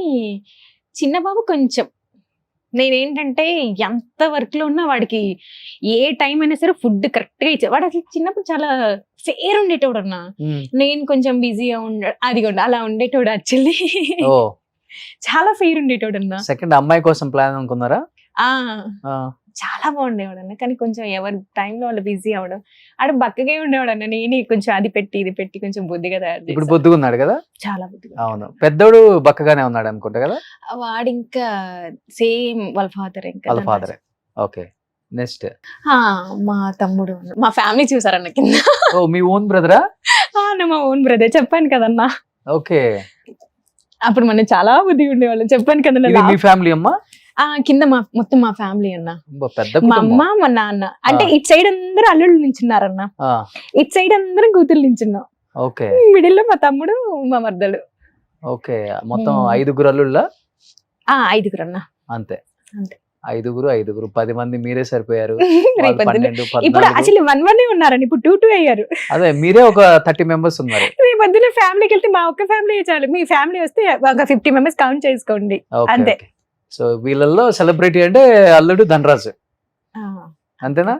చిన్న బాబు కొంచెం, నేనేంటంటే ఎంత వర్క్ లో ఉన్నా వాడికి ఏ టైం అయినా సరే ఫుడ్ కరెక్ట్ గా ఇచ్చే. వాడు అసలు చిన్నప్పుడు చాలా ఫేర్ ఉండేటోడు అన్న, నేను కొంచెం బిజీగా అది అలా ఉండేటోడు యాక్చువల్లీ. ఓ, చాలా ఫేర్ ఉండేటోడు అన్న. సెకండ్ అమ్మాయి కోసం ప్లాన్ అనుకున్నారా? చాలా బాగుండేవాడు అన్న, కానీ కొంచెం ఎవరి టైంలో వాళ్ళు బిజీ అవడం. ఆడ బక్కగా ఉండేవాడు అన్న, నేనే కొంచెం అది పెట్టి ఇది పెట్టి కొంచెం బుద్ధిగా తయారు ఇప్పుడు చేశాను. బొద్దుగా ఉన్నాడు కదా? చాలా బుద్ధిగా. అవును, పెద్దోడు బక్కగానే ఉన్నాడు అనుకుంటా కదా? వాడు ఇంకా సేమ్ వాళ్ళ ఫాదర్, ఇంకా వాళ్ళ ఫాదరే. Okay, next? మా తమ్ముడు, మా ఫ్యామిలీ చూసారన్న కింద. ఓ, మీ ఓన్ బ్రదరా? మా ఓన్ బ్రదర్, చెప్పాను కదన్నా. ఓకే, అప్పుడు మనం చాలా బుద్ధిగా ఉండేవాళ్ళం, చెప్పాను ఇది కదన్నా. మీ ఫ్యామిలీ అమ్మా? కింద మొత్తం మా ఫ్యామిలీ అన్న, పెద్ద మా కుటుంబం. అమ్మ మా నాన్న. అంటే ఇటు సైడ్ అందరూ అల్లుళ్ళు నించున్నారన్న, ఆ, ఇటు సైడ్ అందరం కూతురు నించున్నాం, ఓకే మిడిల్ లో మా తమ్ముడు మా మర్దలు. ఓకే, మొత్తం 5 అల్లుళ్ళ? 5 అన్న, అంతే. అంతే. 5 10 మంది మీరే సరిపోయారు. రేపు వాళ్ళు పొద్దున్న 12, ఇప్పుడు 14. అసలు 1 ఉన్నారని, ఇప్పుడు 2 అయ్యారు. అదే, మీరే ఒక 30 మెంబర్స్ ఉన్నారు. రేపు పొద్దున్న ఫ్యామిలీకి వెళ్తే మా ఒక్క ఫ్యామిలీ చాలు, మీ ఫ్యామిలీ వస్తే ఒక 50 మెంబర్స్ కౌంట్ చేసుకోండి. ఓకే, అంతే. ఓకే. సో వీళ్ళల్లో సెలబ్రిటీ అంటే అల్లుడు ధనరాజు, అంతేనా?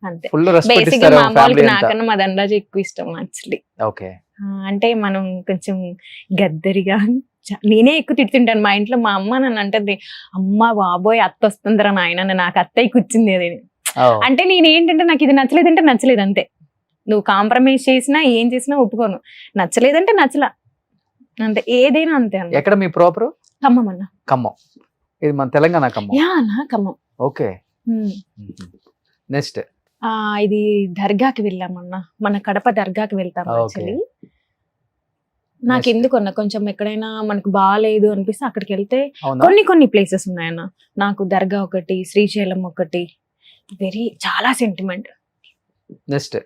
అంతే. ఫుల్ రెస్పెక్ట్ బేసిక్ గా ఇస్తారు మా ఫ్యామిలీ అమ్మకి అంతా? నాకన్నా మా ధనరాజు ఎక్కువ ఇష్టం యాక్చువల్లీ. ఓకే, అంటే మనం కొంచెం గద్దరిగా, నేనే ఎక్కువ తిడుతుంటాను మా ఇంట్లో. మా అమ్మ నన్ను అంటది, అమ్మ బాబోయ్ అత్త వస్తుందిరా నాయన, నాకు అత్తయ్య కూర్చుంది అది. ఓ, అంటే నేను ఏంటంటే నాకు ఇది నచ్చలేదంటే నచ్చలేదు అంతే. నువ్వు కాంప్రమైజ్ చేసినా ఏం చేసినా ఒప్పుకోను, నచ్చలేదంటే నచ్చలా అంతే, ఏదైనా అంతే అన్న. ఎక్కడ మీ ప్రాపర్? ఖమ్మం అన్న. ఖమ్మం, ఇది మన తెలంగాణ ఖమ్మం. యా అన్న, ఖమ్మం. Okay, next? ఇది దర్గాకి వెళ్ళామన్న, మన కడప దర్గాకి వెళ్తాం Okay. యాక్చువల్లీ. నాకు ఎందుకన్నా కొంచెం ఎక్కడైనా మనకు బాగాలేదు అనిపిస్తే అక్కడికి వెళ్తే అవునా? కొన్ని ప్లేసెస్ ఉన్నాయన్న. నాకు దర్గా ఒకటి, శ్రీశైలం ఒకటి, చాలా సెంటిమెంట్. నెక్స్ట్?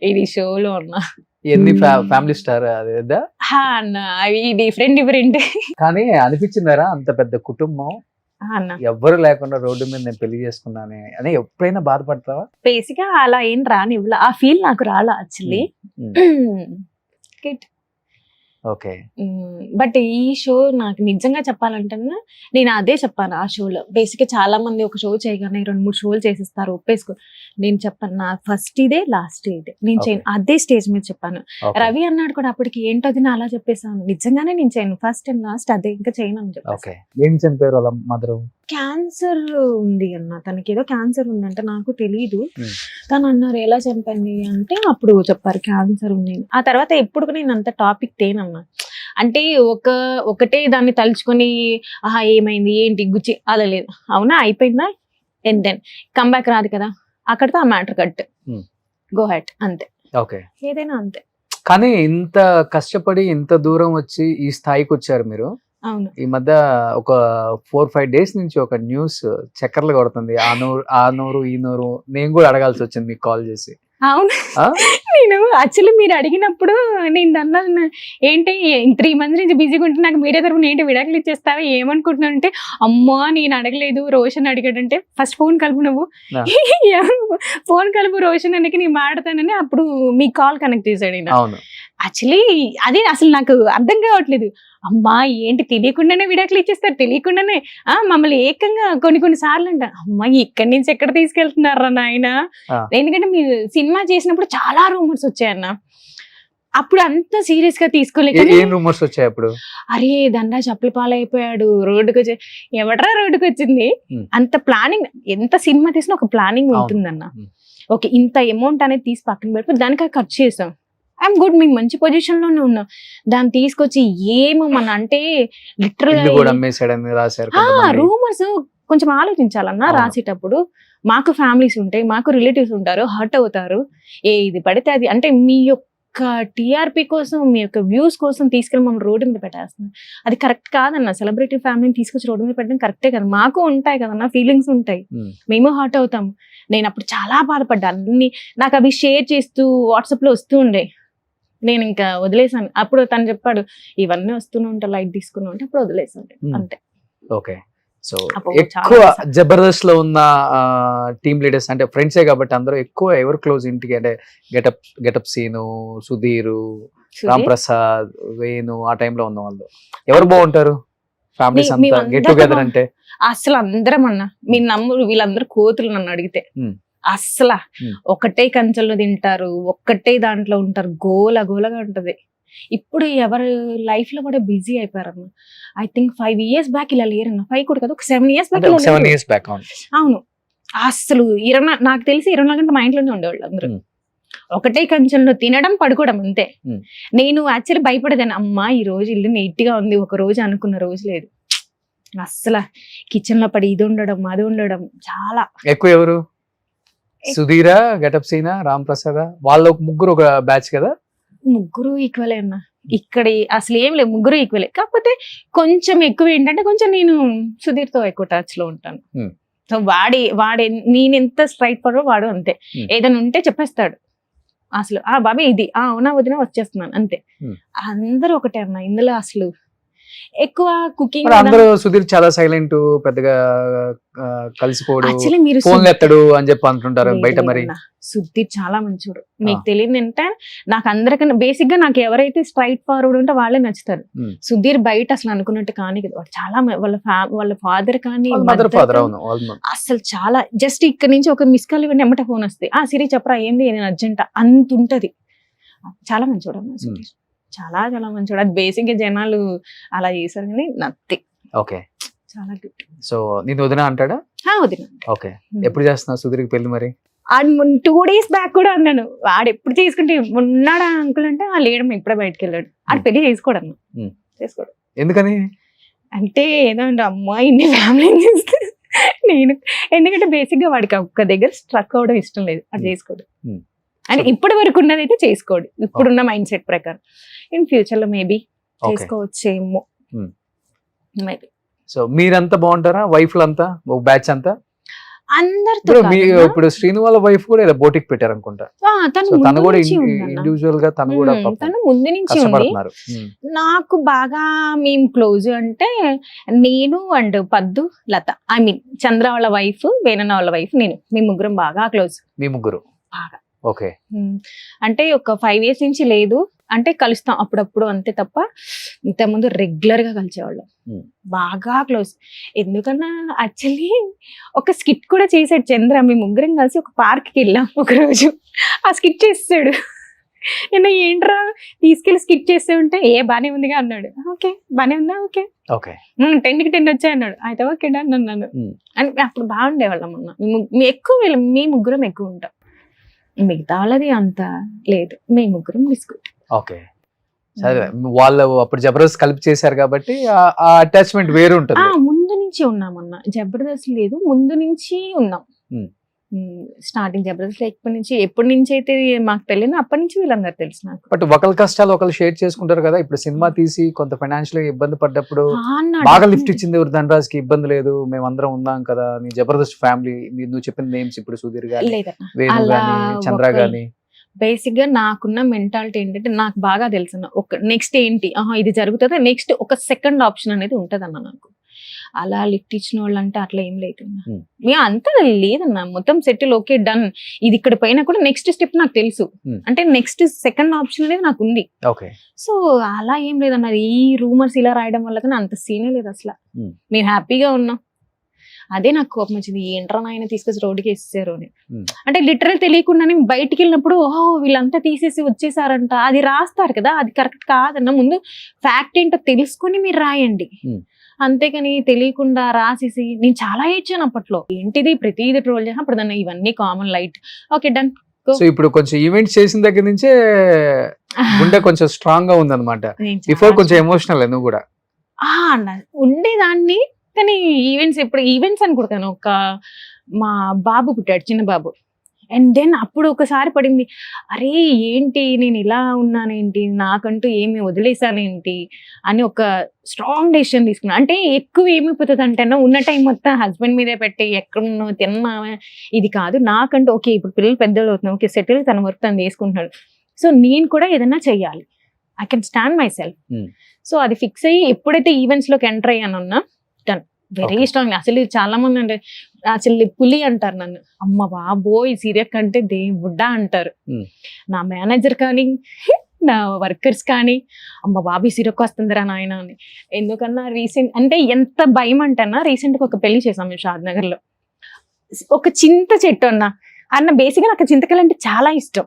ఇది షోలో అన్న. ఎన్ని ఫ్యామిలీ స్టార్ అదేదా? అన్న అవి డిఫరెంట్. కానీ అనిపించిందారా అంత పెద్ద కుటుంబం అన్న ఎవ్వరు లేకుండా రోడ్డు మీద నేను పెళ్లి చేసుకున్నానే అని ఎప్పుడైనా బాధపడతావా? బేసిక్ గా అలా ఏం రానివ్వలే, ఆ ఫీల్ నాకు రాలా యాక్చువల్లీ. ఓకే, బట్ ఈ షో నాకు నిజంగా చెప్పాలంటే నేను అదే చెప్పాను ఆ షోలో. బేసిక్ గా చాలా మంది ఒక షో చేయగానే 2-3 షోలు చేసేస్తారు, ఒప్పేసుకో. నేను చెప్పాను నా ఫస్ట్ ఇదే లాస్ట్ ఇదే, నేను చేయను. అదే స్టేజ్ మీద చెప్పాను. రవి అన్నాడు కూడా అప్పటికి, ఏంటది నా అలా చెప్పేసాను. నిజంగానే నేను చేయను, ఫస్ట్ అండ్ లాస్ట్ అదే, ఇంకా చేయను అని చెప్పాను. ఓకే, ఏం చనిపోయారు వాళ్ళ మదర్? క్యాన్సర్ ఉంది అన్న, తనకి ఏదో క్యాన్సర్ ఉందంటే, నాకు తెలీదు. తను అన్నారు ఎలా చనిపోయింది అంటే, అప్పుడు చెప్పారు క్యాన్సర్ ఉంది. ఆ తర్వాత ఎప్పుడు నేను అంత టాపిక్ తేనన్నా. అంటే ఒకటే దాన్ని తలుచుకొని ఆహా ఏమైంది ఏంటి గుచ్చి అలా లేదు. అవునా అయిపోయిందా, అండ్ దెన్ కమ్బ్యాక్ రాదు కదా, అక్కడితో ఆ మ్యాటర్ కట్, గో హెడ్ అంతే. ఓకే, ఏదైనా అంతే. కానీ ఇంత కష్టపడి ఇంత దూరం వచ్చి ఈ స్థాయికి వచ్చారు మీరు. అవును. ఈ మధ్య ఒక 4-5 డేస్ నుంచి ఒక న్యూస్ చక్కర్లు కొడుతుంది, ఆ నోరు ఈ నోరు. నేను కూడా అడగాల్సి వచ్చింది మీకు కాల్ చేసి. అవును, నేను యాక్చువల్లీ మీరు అడిగినప్పుడు నేను అన్నాను ఏంటి 3 months నుంచి బిజీగా ఉంటే నాకు మీడియా తరఫున ఏంటి విడాకులు ఇచ్చేస్తావా ఏమనుకుంటున్నాను అంటే, అమ్మా నేను అడగలేదు, రోషన్ అడిగాడంటే ఫస్ట్ ఫోన్ కలుపు నువ్వు, ఫోన్ కలుపు రోషన్ అనికి నేను మాడతానని అప్పుడు మీ కాల్ కనెక్ట్ చేశాడు. అవును, యాక్చువల్లీ అది అసలు నాకు అర్థం కావట్లేదు. అమ్మా ఏంటి తెలియకుండానే విడాకులు ఇచ్చేస్తారు, తెలియకుండానే మమ్మల్ని ఏకంగా కొన్ని సార్లు అంట, అమ్మా ఇక్కడి నుంచి ఎక్కడ తీసుకెళ్తున్నారా నాయన. ఎందుకంటే మీరు సినిమా చేసినప్పుడు చాలా రూమర్స్ వచ్చాయన్న, అప్పుడు అంత సీరియస్ గా తీసుకోలేక రూమర్స్ వచ్చాయి అప్పుడు. అరే ధనరాజ్ అప్పుల పాలైపోయాడు, రోడ్డుకి వచ్చి ఎవడరా రోడ్డుకి వచ్చింది. అంత ప్లానింగ్, ఎంత సినిమా తీసినా ఒక ప్లానింగ్ ఉంటుందన్న. ఓకే ఇంత అమౌంట్ అనేది తీసి పక్కన పెడితే దానికి ఖర్చు చేసాం, ఐఎమ్ గుడ్, మేము మంచి పొజిషన్ లోనే ఉన్నాం. దాన్ని తీసుకొచ్చి ఏమో మన అంటే లిటరల్ రూమర్స్ కొంచెం ఆలోచించాలన్నా రాసేటప్పుడు. మాకు ఫ్యామిలీస్ ఉంటాయి, మాకు రిలేటివ్స్ ఉంటారు, హర్ట్ అవుతారు. ఇది పడితే అది అంటే మీ యొక్క టీఆర్పీ కోసం, మీ యొక్క వ్యూస్ కోసం తీసుకెళ్ళి మమ్మల్ని రోడ్డు మీద పెట్టేస్తున్నారు. అది కరెక్ట్ కాదన్న. సెలబ్రిటీ ఫ్యామిలీని తీసుకొచ్చి రోడ్డు మీద పెట్టడం కరెక్టే కదా. మాకు ఉంటాయి కదన్నా ఫీలింగ్స్ ఉంటాయి, మేము హర్ట్ అవుతాం. నేను అప్పుడు చాలా బాధపడ్డాను. నాకు అవి షేర్ చేస్తూ వాట్సాప్ లో వస్తూ ఉండే, నేను ఇంకా వదిలేసాను. అప్పుడు తను చెప్పాడు ఇవన్నీ వస్తూనే ఉంటా, లైట్ తీసుకున్నా అంటే అప్పుడు వదిలేసాను అంతే. ఓకే, సో ఎక్కువ జబర్దస్త్ లో ఉన్న టీమ్ లీడర్స్ అంటే ఫ్రెండ్సే కాబట్టి అందరూ ఎక్కువ ఎవరు క్లోజ్ ఇంటికి అంటే గెటప్ సీను, సుధీర్, రామ్ ప్రసాద్, వేణు, ఆ టైంలో ఉన్న వాళ్ళు ఎవరు బాగుంటారు? ఫ్యామిలీస్ అంతా గెట్ టుగెదర్ అంటే అసలు అందరం అన్న, మీరు నమ్మరు, వీళ్ళందరూ కోతులు నన్ను అడిగితే. అసలు ఒకటే కంచెల్లో తింటారు, ఒక్కటే దాంట్లో ఉంటారు, గోలగా ఉంటది. ఇప్పుడు ఎవరు లైఫ్ లో కూడా బిజీ అయిపోయారన్న. ఐ థింక్ 5 years బ్యాక్ ఇలా లేరన్న. 5 కూడా కదా, ఒక 7 years బ్యాక్. అవును, అసలు నాకు తెలిసి 24 గంటలు మా ఇంట్లోనే ఉండేవాళ్ళు అందరూ. ఒకటే కంచెంలో తినడం, పడుకోవడం అంతే. నేను యాక్చువల్లీ భయపడేదాన్ని, అమ్మా ఈ రోజు ఇల్లు నీట్ గా ఉంది, ఒక రోజు అనుకున్న రోజు లేదు. అసలు కిచెన్ లో పడి ఇది ఉండడం, అది ఉండడం చాలా ఎక్కువ. ఎవరు? సుధీరా, గెటప్ సీనా, రామ్ ప్రసాద్, వాళ్ళ ముగ్గురు ఒక బ్యాచ్ కదా? ముగ్గురు ఈక్వలే అన్న. ఇక్కడ అసలు ఏం లేదు, ముగ్గురు ఈక్వలే. కాకపోతే కొంచెం ఎక్కువ ఏంటంటే కొంచెం నేను సుధీర్ తో ఎక్కువ టచ్ లో ఉంటాను. సో వాడే నేను ఎంత స్ట్రైట్ ఫార్వర్డ్ వాడు అంతే. ఏదైనా ఉంటే చెప్పేస్తాడు అసలు, బాబీ ఇది అవునా వదిన వచ్చేస్తున్నాను అంతే. అందరూ ఒకటే అన్న ఇందులో. అసలు ఎక్కువ కుకింగ్ అందరూ సుధీర్ చాలా సైలెంట్, పెద్దగా కలిసిపోడు, ఫోన్ ఎత్తడు అని చెప్పి అంటుంటారు బయట. మరి సుధీర్ చాలా మంచోడు. మీకు తెలియదు అంటే నాకు అందరికన్నా బేసిక్ గా నాకు ఎవరైతే స్ట్రైట్ ఫార్వర్డ్ ఉంటే వాళ్ళే నచ్చుతారు. సుధీర్ బయట అసలు అనుకున్నట్టు కానీ కదా, చాలా వాళ్ళ ఫాదర్ కానీ అసలు చాలా జస్ట్ ఇక్కడ నుంచి ఒక మిస్ కాల్ ఇవ్వండి ఎమ్మట ఫోన్ వస్తాయి, సిరి చెప్పరా ఏంది నేను అర్జెంట్ అంత ఉంటది. చాలా మంచోడు అన్న సుధీర్, చాలా మంచోడు. అది బేసిక్ గా జనాలు అలా చేశారు కానీ నథింగ్. ఓకే, చాలా గుడ్. సో నేను వదిన అంటాడా? వదిన. ఓకే, ఎప్పుడు చేస్తున్నా సుధీర్కి పెళ్లి? మరి 2 days బ్యాక్ కూడా అన్నాను, వాడు ఎప్పుడు చేసుకుంటే ఉన్నాడా అంకుల్ అంటే లేడమ్మ ఇప్పుడే బయటకు వెళ్ళాడు. ఆడు పెళ్లి చేసుకోడు చేసుకోడు. ఎందుకని అంటే ఏదో అంటే అమ్మా ఇన్ని ఫ్యామిలీ చేస్తే నేను, ఎందుకంటే బేసిక్ గా వాడికి ఒక్క దగ్గర స్ట్రక్ అవడం ఇష్టం లేదు, అది చేసుకోడు. అంటే ఇప్పటి వరకు ఉన్నదైతే చేసుకోడు, ఇప్పుడున్న మైండ్ సెట్ ప్రకారం. ఇన్ ఫ్యూచర్ లో మేబీ చేసుకోవచ్చేమో, మేబీ. సో మీరంతా బాగుంటారా వైఫ్లంతా, ఒక బ్యాచ్ అంతా? అందరితో. ఇప్పుడు శ్రీను వాళ్ళ వైఫ్ కూడా ఇలా బోటిక్ పెట్టారు అనుకుంటా. తను కూడా ఇండివిజువల్ గా తను ముందు నుంచి ఉంది. నాకు బాగా మేము క్లోజ్ అంటే నేను అండ్ పద్దు, లత, ఐ మీన్ చంద్ర వాళ్ళ వైఫ్, వేణన్న వాళ్ళ వైఫ్, నేను, మేము ముగ్గురం బాగా క్లోజ్. మీ ముగ్గురు బాగా. ఓకే, అంటే ఒక 5 years నుంచి లేదు, అంటే కలుస్తాం అప్పుడప్పుడు అంతే తప్ప ఇంతకుముందు రెగ్యులర్ గా కలిసేవాళ్ళం, బాగా క్లోజ్. ఎందుకన్నా యాక్చువల్లీ ఒక స్కిట్ కూడా చేసాడు చంద్ర. మేము ముగ్గురం కలిసి ఒక పార్క్ కి వెళ్ళాం ఒక రోజు, ఆ స్కిట్ చేసాడు. నేను ఏంట్రా తీసుకెళ్లి స్కిట్ చేస్తే ఉంటే బానే ఉందిగా అన్నాడు. ఓకే బానే ఉందా, ఓకే 10కి 10 వచ్చాయి అన్నాడు. అయితే ఓకే డన్ అన్నాను. అని అప్పుడు బాగుండేవాళ్ళం అన్న. ఎక్కువ మీ ముగ్గురం ఎక్కువ ఉంటాం, మిగతా వాళ్ళది అంత లేదు, మీ ముగ్గురం బిస్కెట్. ఓకే, సరే. వాళ్ళు అప్పుడు జబర్దస్త్ కలిపి చేశారు కాబట్టి ఆ అటాచ్మెంట్ వేరు ఉంటుంది. ముందు నుంచి ఉన్నామన్న, జబర్దస్త్ లేదు ముందు నుంచి ఉన్నాం. స్టార్టింగ్ జబర్దస్త్ ఎప్పటి నుంచి అయితే మాకు తెలియదు అప్పటి నుంచి వీళ్ళందరూ తెలుసు నాకు. బట్ ఒకరి కష్టాలు ఒకరు షేర్ చేసుకుంటారు కదా. ఇప్పుడు సినిమా తీసి కొంత ఫైనాన్షియల్ గా ఇబ్బంది పడ్డప్పుడు బాగా లిఫ్ట్ ఇచ్చింది ఎవరు? ధనరాజ్ కి ఇబ్బంది లేదు, మేము అందరం ఉన్నాం కదా, నీ జబర్దస్త్ ఫ్యామిలీ. నువ్వు చెప్పిన నేమ్స్ ఇప్పుడు సుధీర్ గాని, వేణు గాని, చంద్ర గాని. బేసిక్ గా నాకున్న మెంటాలిటీ ఏంటంటే నాకు బాగా తెలుసు ఒక నెక్స్ట్ ఏంటి, ఇది జరుగుతుందా, నెక్స్ట్ ఒక సెకండ్ ఆప్షన్ అనేది ఉంటది అన్న నాకు. అలా లిఫ్ట్ ఇచ్చిన వాళ్ళు అంటే అట్లా ఏం లేదన్నా. Hmm. మేము అంతా లేదన్నా, మొత్తం సెటిల్, ఓకే డన్. ఇది ఇక్కడ పైన కూడా నెక్స్ట్ స్టెప్ నాకు తెలుసు. Hmm. అంటే నెక్స్ట్ సెకండ్ ఆప్షన్ అనేది నాకు ఉంది. ఓకే. సో అలా ఏం లేదన్నా, ఈ రూమర్స్ ఇలా రాయడం వల్ల కానీ అంత సీనే లేదు అసలు. Hmm. మేము హ్యాపీగా ఉన్నాం. అదే నాకు కోపం వచ్చింది, ఏంట్రా నాయన తీసుకొచ్చి రోడ్డుకి వేసేసారు అని. Hmm. అంటే లిటరల్ తెలియకుండానే బయటికి వెళ్ళినప్పుడు ఓహో వీళ్ళంతా తీసేసి వచ్చేసారంట, అది రాస్తారు కదా, అది కరెక్ట్ కాదన్న. ముందు ఫ్యాక్ట్ ఏంటో తెలుసుకొని మీరు రాయండి. Hmm. అంతేకాని తెలియకుండా రాసేసి, నేను చాలా ఏడ్చాను అప్పట్లో. ఏంటిది ప్రతిదీ ట్రోల్ చేసిన, అప్పుడు దాన్ని ఇవన్నీ common light, okay done. So ఇప్పుడు కొంచెం ఈవెంట్స్ చేసిన దగ్గర నుంచే గుండె కొంచెం స్ట్రాంగ్ గా ఉందన్నమాట. బిఫోర్ కొంచెం ఎమోషనల్ నువ్వు కూడా. ఉండేదాన్ని, కానీ ఈవెంట్స్ అని కొడతాను. ఒక మా బాబు పుట్టాడు, చిన్న బాబు. అండ్ దెన్ అప్పుడు ఒకసారి పడింది, అరే ఏంటి నేను ఇలా ఉన్నానేంటి, నాకంటూ ఏమి వదిలేసానేంటి అని ఒక స్ట్రాంగ్ డెసిషన్ తీసుకున్నా. అంటే ఎక్కువ ఏమైపోతుంది అంటే ఉన్న టైం మొత్తం హస్బెండ్ మీదే పెట్టి ఎక్కడున్నా తిన్నావా ఇది కాదు. నాకంటూ ఓకే ఇప్పుడు పిల్లలు పెద్దలు అవుతున్నాయి, ఓకే సెటిల్, తన వర్క్ తను చేసుకుంటున్నాడు. సో నేను కూడా ఏదైనా చెయ్యాలి, I can stand my self. So అది ఫిక్స్ అయ్యి ఎప్పుడైతే ఈవెంట్స్ లోకి ఎంటర్ అయ్యానున్నా డన్, వెరీ స్ట్రాంగ్. అసలు చాలా మంది అంటే అసలు పులి అంటారు నన్ను, అమ్మ బాబోయ్ సీరియస్ కంటే దేవుడ్డా అంటారు. నా మేనేజర్ కానీ నా వర్కర్స్ కానీ, అమ్మ బాబీ సీరియక్ వస్తుందిరా నాయన అని. ఎందుకన్నా రీసెంట్ అంటే ఎంత భయం అంటన్నా, రీసెంట్గా ఒక పెళ్లి చేసాం మేము షాద్నగర్ లో. ఒక చింత చెట్టు అన్న బేసిక్గా నాకు చింతకాయలు అంటే చాలా ఇష్టం.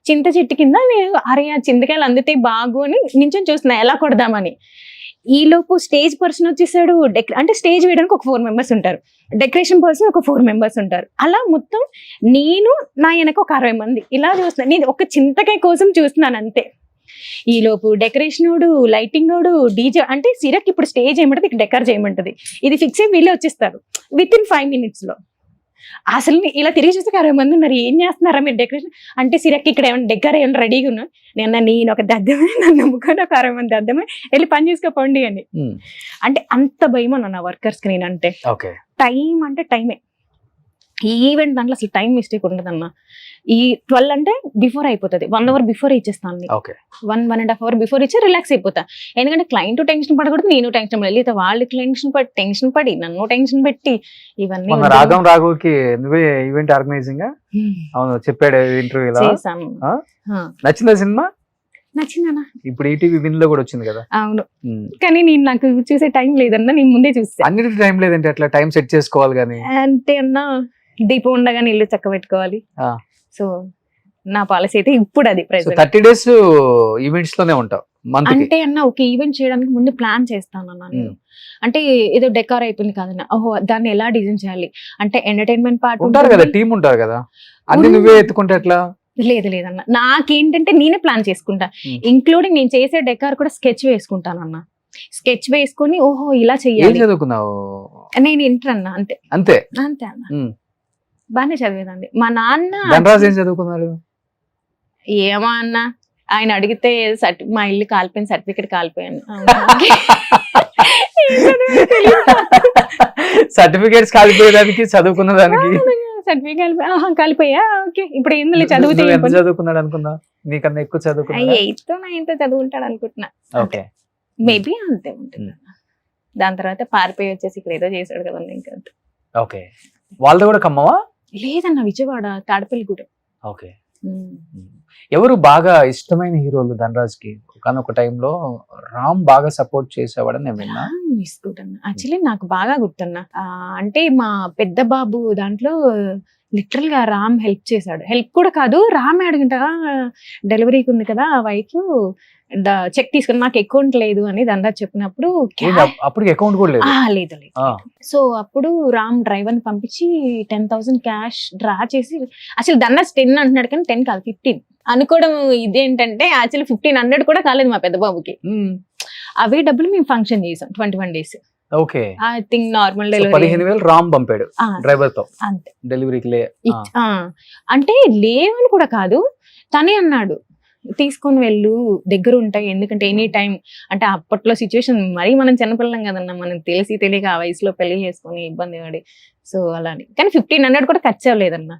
చింత చెట్టు కింద నేను అరే ఆ చింతకాయలు అందితే బాగు అని నించొని చూస్తున్నా ఎలా కొడదామని. ఈ లోపు స్టేజ్ పర్సన్ వచ్చేసాడు. అంటే స్టేజ్ వేయడానికి ఒక 4 members ఉంటారు, డెకరేషన్ పర్సన్ ఒక 4 members ఉంటారు. అలా మొత్తం నేను నా వెనక ఒక 60 మంది ఇలా చూస్తున్నాను. నేను ఒక చింతకాయ కోసం చూస్తున్నాను అంతే. ఈ లోపు డెకరేషన్ వాడు, లైటింగ్ వాడు, డీజే అంటే సిరక్ ఇప్పుడు స్టేజ్ ఏమంటది, డెకర్ చేయమంటది, ఇది ఫిక్స్ అయ్యి వీళ్ళే వచ్చేస్తారు విత్ ఇన్ 5 minutes లో. అసలు ఇలా తిరిగి చూస్తే 60 మంది ఉన్నారు, ఏం చేస్తున్నారా మీరు డెకరేషన్ అంటే. సిరక్ ఇక్కడ ఏమైనా డెకర్ ఏమైనా రెడీగా ఉన్నా, నేను ఒక దద్దమే, నన్ను నమ్ముకొని ఒక 60 మంది దద్దమే వెళ్ళి పని చేసుకోండి అని. అంటే అంత భయం అన్న నా వర్కర్స్ కి. నేనంటే టైం అంటే టైమే, ఈవెంట్ దాంట్లో అసలు టైం మిస్టేక్ ఉండదన్న. ఈ 12 అంటే బిఫోర్ అయిపోతుంది, 1 hour బిఫోర్ ఇచ్చేస్తాను. 1.5 hour బిఫోర్ ఇచ్చి రిలాక్స్ అయిపోతా. ఎందుకంటే క్లయింట్ టెన్షన్ పడకూడదు, నేను టెన్షన్ పడలేదు. లేదా వాళ్ళు టెన్షన్ పడి నన్ను టెన్షన్ పెట్టి ఇవన్నీ. రాఘం రాఘవ్కి నువ్వే ఈవెంట్ ఆర్గనైజింగ్ అవును చెప్పాడు ఇంటర్వ్యూలో. చేశాను. నచ్చిందా సినిమా? నచ్చిందన్నా. ఇప్పుడు ఈటీవీ విన్ లో కూడా వచ్చింది కదా. అవును, కానీ నేను నాకు చూసే టైం లేదన్నా, నేను ముందే చూస్తాను. అన్నిటికీ టైం లేదంటే అట్లా టైం సెట్ చేసుకోవాలి. కానీ అంటే అన్నా దీపం ఉండగానే ఇల్లు చక్క పెట్టుకోవాలి. సో నా పాలసీ అయితే ఇప్పుడు అది 30 days ఈవెంట్స్ లోనే ఉంటావు. అంటే అన్న ఒక ఈవెంట్ చేయడానికి ముందు ప్లాన్ చేస్తాను అన్న నేను. అంటే ఏదో డెకార్ అయిపోయింది కాదన్న, ఓహో దాన్ని ఎలా డిజైన్ చేయాలి అంటే ఎంటర్టైన్మెంట్ పార్ట్ ఉంటారు కదా, టీం ఉంటారు కదా, అన్ని నువ్వే ఎత్తుకుంటే ఎట్లా? లేదన్న, నాకేంటంటే నేనే ప్లాన్ చేసుకుంటా. ఇంక్లూడింగ్ నేను చేసే డెకార్ కూడా స్కెచ్ వేసుకుంటానన్న. స్కెచ్ వేసుకొని ఓహో ఇలా చెయ్యాలి. చదువుకున్నావు? నేను ఇంటర్ అన్న. అంతే అంతే అంతే అన్న, బాగానే చదివేదండి. మా నాన్న ధనరాజ్ ఏం చదువుకున్నారు? ఏమో అన్న, ఆయన అడిగితే మా ఇల్లు కాలిపోయిన సర్టిఫికెట్ కాలిపోయాను. సర్టిఫికేట్స్ కాలిపోయేదానికి చదువుకున్న దానికి సర్టిఫికెట్ కాలిపోయా. ఓకే ఇప్పుడు ఏందో చదువుకున్నాడు అనుకున్నా, నీకన్నా ఎక్కువ చదువుకున్నా. 8th 9th చదువుకుంటాడు అనుకుంటున్నా. ఓకే మేబీ అంతే ఉంటుంది. దాని తర్వాత పారిపోయి వచ్చేసి ఇక్కడ ఏదో చేశాడు కదండి ఇంకా. ఓకే, వాళ్ళది కూడా ఖమ్మమా? లేదన్న, విజయవాడ తాడపల్లిగూడెం. ఓకే. ఎవరు బాగా ఇష్టమైన హీరోలు ధనరాజ్ కి? ఒక టైంలో రామ్ బాగా సపోర్ట్ చేసేవాడని నేను విన్నా. యాక్చువల్లీ నాకు బాగా గుర్తున్నా. అంటే మా పెద్ద బాబు దాంట్లో లిటరల్ గా రామ్ హెల్ప్ చేశాడు. హెల్ప్ కూడా కాదు, రామ్ అడిగింట డెలివరీకి ఉంది కదా వైఫ్, చెక్ తీసుకుని నాకు అకౌంట్ లేదు అని ధనరాజ్ చెప్పినప్పుడు అప్పుడు అకౌంట్ కూడా లేదు. సో అప్పుడు రామ్ డ్రైవర్ ని పంపించి 10,000 క్యాష్ డ్రా చేసి, అసలు ధనరాజ్ 10 అంటున్నాడు కానీ 10 కాదు 15 అనుకోవడం. ఇదేంటంటే యాక్చువల్లీ 1500 కూడా కాలేదు మా పెద్ద బాబుకి. అవే డబ్బులు మేము ఫంక్షన్ చేసాం 21 days. Okay, I think normal delivery 15,000 Ram పంపాడు డ్రైవర్ తో అంతే డెలివరీకి. అంటే లేవని కూడా కాదు, తనే అన్నాడు తీసుకొని వెళ్ళు దగ్గర ఉంటాయి, ఎందుకంటే ఎనీ టైం. అంటే అప్పట్లో సిచ్యువేషన్ మరీ మనం చిన్నపిల్లం కదన్నా, మనం తెలియక ఆ వయసులో పెళ్లి చేసుకొని ఇబ్బంది పడి. సో అలాని కానీ 1500 కూడా ఖర్చు అవ్వలేదన్నా.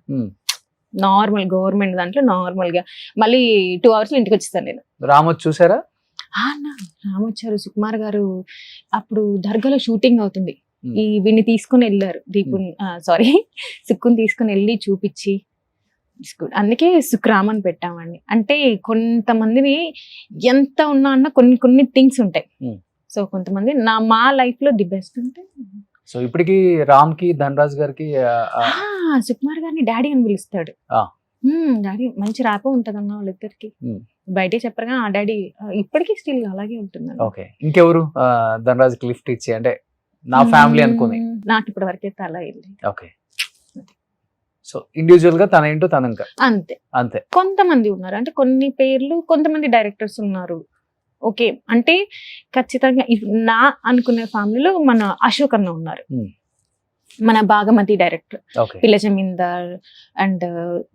నార్మల్ గవర్నమెంట్ దాంట్లో నార్మల్ గా మళ్ళీ 2 hours లో ఇంటికి వచ్చేస్తాను నేను. రామ్ చూసారా? రామ్ వచ్చారు, సుకుమార్ గారు. అప్పుడు దర్గాలో షూటింగ్ అవుతుంది, ఈ వీడిని తీసుకుని వెళ్ళారు దీపుని సారీ సుక్కుని తీసుకుని వెళ్ళి చూపించి అందుకే సుక్రామ్ అని పెట్టామండి. అంటే కొంతమందిని ఎంత ఉన్నా అన్న కొన్ని థింగ్స్ ఉంటాయి. సో కొంతమంది మా లైఫ్ లో ది బెస్ట్ ఉంటే సో ఇప్పటికి రామ్ కి ధనరాజ్ గారికి సుకుమార్ గారిని డాడీ అని పిలుస్తాడు. డాడీ మంచి ర్యాపో ఉంటది అన్న వాళ్ళిద్దరికి. బయటే చెప్పరుగా ఆ డాడీ ఇప్పటికీ స్టిల్ అలాగే ఉంటుంది. ఓకే, ఇంకెవరు ధనరాజ్ కి లిఫ్ట్ ఇచ్చి అంటే నా ఫ్యామిలీ అనుకుని? నాకు ఇప్పటి వరకు అయితే అలా వెళ్ళి. ఓకే, సో ఇండివిజువల్ గా తన ఏంటో తన ఇంకా అంతే. కొంతమంది ఉన్నారు అంటే కొన్ని పేర్లు, కొంతమంది డైరెక్టర్స్ ఉన్నారు. ఓకే అంటే ఖచ్చితంగా నా అనుకునే ఫ్యామిలీలో మన అశోక్ అన్న ఉన్నారు, మన భాగమతి డైరెక్టర్, పిల్ల జమీందార్ అండ్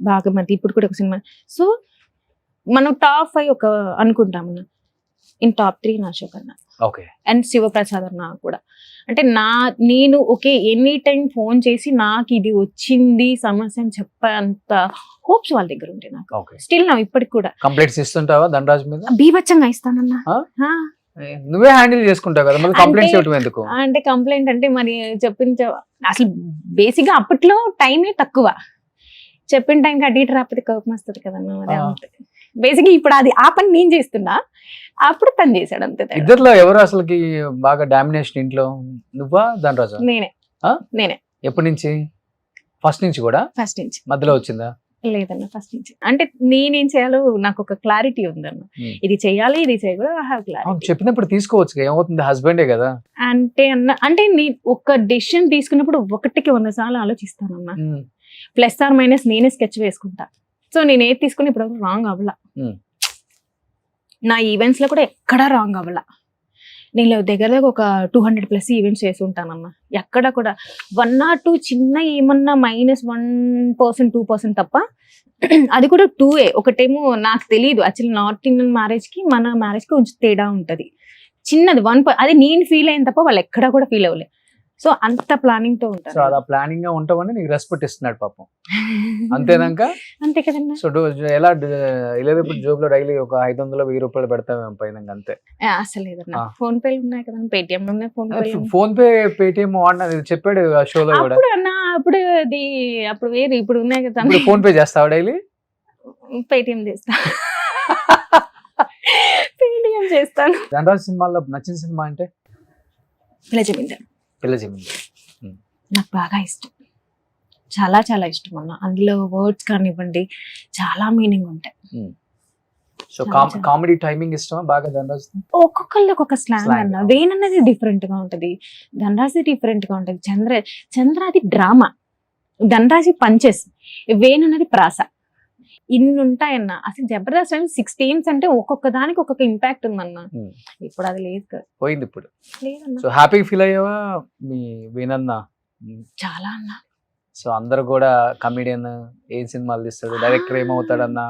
భాగమతి ఇప్పుడు కూడా ఒక సినిమా. సో మనం టాప్ 5 ఒక అనుకుంటాం, ఇన్ టాప్ 3 నా అశోక్ అన్న అండ్ శివప్రసాద్ అన్న కూడా. అంటే నేను ఓకే ఎనీ టైం ఫోన్ చేసి నాకు ఇది వచ్చింది సమస్య అని చెప్పేంత హోప్స్ వాళ్ళ దగ్గర ఉంటాయి నాకు స్టిల్ నా ఇప్పటికి కూడా. కంప్లైంట్స్ ఇస్తుంటావా ధనరాజ్ మీద? బీభత్సంగా ఇస్తానన్నా. నువ్వే హ్యాండిల్ చేసుకుంటావు కదా, మళ్ళీ కంప్లైంట్స్ ఇవ్వడం ఎందుకు? అంటే కంప్లైంట్ అంటే మరి అసలు బేసిక్ గా అప్పట్లో టైమే తక్కువ, చెప్పిన టైంకి అటు ఇటు రాకపోతే కోపం వస్తుంది కదన్నా. మరి బేసిక్ గా ఇప్పుడు అది ఆ పని నేను చేస్తున్నా, అప్పుడు తను చేశాడు అంతే. ఇద్దరులో ఎవరు అసలుకి బాగా డామినేషన్ ఇంట్లో, నువ్వా ధనరాజా? నేనే. ఎప్పటి నుంచి? ఫస్ట్ నుంచి కూడా? ఫస్ట్ నుంచి. మధ్యలో వచ్చిందా? లేదన్న ఫస్ట్ నుంచి. అంటే నేనేం చేయాలో నాకు ఒక క్లారిటీ ఉందన్న, ఇది చేయాలి ఇది చేయకూడదు. I have clarity. చెప్పినప్పుడు తీసుకోవచ్చు, ఏమవుతుంది, హస్బెండే కదా. అంటే నేను ఒక డెసిషన్ తీసుకున్నప్పుడు 1కి 100 సార్లు ఆలోచిస్తానన్నా. ప్లస్ ఆర్ మైనస్ నేనే స్కెచ్ వేసుకుంటా. సో నేను ఏది తీసుకుని ఇప్పుడు రాంగ్ అవ్వలా, నా ఈవెంట్స్ లో కూడా ఎక్కడా రాంగ్ అవ్వలా. నేను దగ్గర ఒక 200+ ఈవెంట్స్ చేసి ఉంటానన్నా, ఎక్కడ కూడా 1 or 2 చిన్న ఏమన్నా -1% 2% తప్ప, అది కూడా 2 ఒకటేమో నాకు తెలియదు యాక్చువల్లీ నార్త్ ఇండియన్ మ్యారేజ్ కి మన మ్యారేజ్ కి కొంచెం తేడా ఉంటది, చిన్నది 1 అది నేను ఫీల్ అయిన తప్ప వాళ్ళు ఎక్కడా కూడా ఫీల్ అవ్వలేదు. సో అంత ప్లానింగ్ తో ఉంటారు. సో అలా ప్లానింగ్ గా ఉంటామని నీకు రెస్పెక్ట్ ఇస్తున్నాడు పాపం, అంతేనాక? అంతే కదన్నా. సో ఎలా ఇప్పుడు జోబ్ లో డైలీ ఒక 500-1000 రూపాయలు పెడతాం పైన అంతే? అసలు లేదన్నా, ఫోన్ పే ఉన్నాయి కదా, పేటిఎం ఉన్నాయి. ఫోన్ పే పేటిఎం వాడినది చెప్పాడు ఆ షోలో కూడా. అప్పుడు వేరు, ఇప్పుడు ఉన్నాయి కదా. ఫోన్ పే చేస్తావా డైలీ? పేటిఎం చేస్తా. పేటిఎం చేస్తాను. ధనరాజ్ సినిమాలో నచ్చిన సినిమా అంటే? పిల్ల జమీందార్ నాకు బాగా ఇష్టం, చాలా చాలా ఇష్టం అన్న. అందులో వర్డ్స్ కానివ్వండి చాలా మీనింగ్ ఉంటాయి. సో కామెడీ టైమింగ్ ఇష్టమా బాగా ధనరాజ్? ఒక్కొక్కళ్ళు ఒక్కొక్క స్లాంగ్ అన్న. వేన్ అన్నది డిఫరెంట్ గా ఉంటది, ధనరాజ్ డిఫరెంట్ గా ఉంటది, చంద్ర అది డ్రామా, ధనరాజ్ పంచెస్, వేన్ అన్నది ప్రాస. ఇన్ని ఉంటాయన్న. అసలు జబర్దస్త్ 16 అంటే ఒక్కొక్క దానికి ఒక్కొక్క ఇంపాక్ట్ ఉందన్న. ఇప్పుడు అది లేదు కదా, పోయింది ఇప్పుడు. సో హ్యాపీ ఫీల్ అయ్యావా మీ వేనన్న? చాలా అన్న. సో అందరు కూడా కమెడియన్ ఏం సినిమాలు తీస్తాడు, డైరెక్టర్ ఏమవుతాడన్న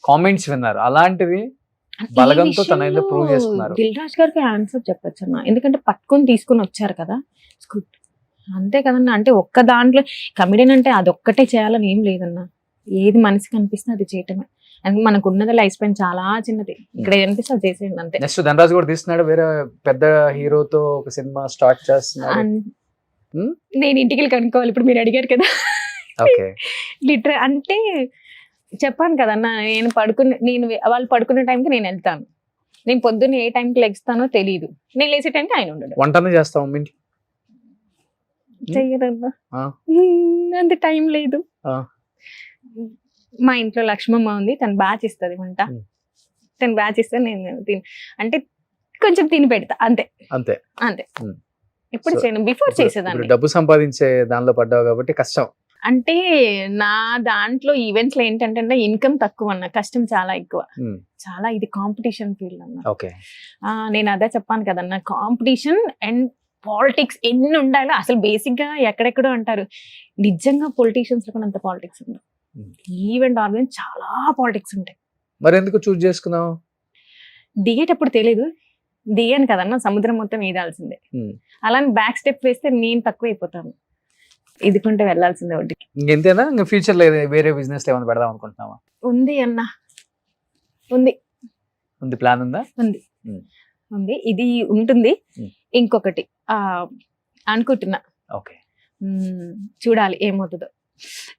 కామెంట్స్ విన్నారు, అలాంటిది బలగంతో తన ఏదో ప్రూవ్ చేస్తున్నారు. దిల్ రాజు గారికి ఆన్సర్ చెప్పొచ్చు అన్న, ఎందుకంటే పట్టుకొని తీసుకుని వచ్చారు కదా, అంతే కదన్నా. అంటే ఒక్క దాంట్లో కమెడియన్ అంటే అదొక్కటే చేయాలని ఏం లేదన్నా, ఏది మనసుకి అనిపిస్తే అది చేయటమే. అందుకే మనకు ఉన్నది లైఫ్ స్పాన్ చాలా చిన్నది, ఇక్కడ ఏదనిపిస్తే అది చేసేయండి అంతే. నెక్స్ట్ ధనరాజ్ కూడా తీస్తున్నాడు, వేరే పెద్ద హీరోతో ఒక సినిమా స్టార్ట్ చేస్తున్నాడు. నేను ఇంటికి కనుక్కోవాలి, ఇప్పుడు మీరు అడిగారు కదా. లిటరల్ అంటే చెప్పాను కదన్న, నేను వాళ్ళు పడుకునే టైంకి నేను వెళ్తాను, నేను పొద్దున్న ఏ టైంకి లెగిస్తానో తెలియదు, నేను లేచే టైంకి ఆయన ఉండడు. వంటనే చేస్తాం చెయ్యదన్నా, అంత టైం లేదు. మా ఇంట్లో లక్ష్మమ్మ ఉంది, తను బాగా చేస్తుంది వంట, తను బాగా చేస్తే నేను అంటే కొంచెం తిని పెడతా అంతే అంతే అంతే. ఎప్పుడు చేయను, బిఫోర్ చేసేదాన్ని. డబ్బు సంపాదించే దానిలో పడ్డావు కాబట్టి కష్టం. అంటే నా దాంట్లో ఈవెంట్స్ లో ఏంటంటే ఇన్కమ్ తక్కువ అన్న, కష్టం చాలా ఎక్కువ. చాలా ఇది కాంపిటీషన్ ఫీల్డ్ అన్న. నేను అదే చెప్పాను కదన్న, కాంపిటీషన్ అండ్ పాలిటిక్స్ ఎన్ని ఉండాలో. అసలు బేసిక్ గా ఎక్కడెక్కడో అంటారు, నిజంగా పొలిటీషియన్స్ లో కూడా అంత పాలిటిక్స్ ఉండవు. ఈవెంట్ ఆర్గనైజ్ చాలా పాలిటిక్స్ ఉంటాయి. మరి ఎందుకు చూస్ చేసుకున్నావు? దిగేటప్పుడు తెలీదు, దిగాను కదన్నా, సముద్రం మొత్తం ఈదాల్సిందే. అలానే బ్యాక్ స్టెప్ వేస్తే నేను తక్కువ అయిపోతాను, ఇదికుంటే వెళ్లాల్సిందే ఒడ్డుకి. ఇంకెంతేనా? ఇంకా ఫ్యూచర్ లో వేరే బిజినెస్ ఏమైనా పెడదాం అనుకుంటున్నావా? ఉంది అన్న, ఉంది. ప్లాన్ ఉందా? ఉంది. ఇది ఉంటుంది. ఇంకొకటి అనుకుంటున్నా, ఓకే. చూడాలి ఏమవుతుందో.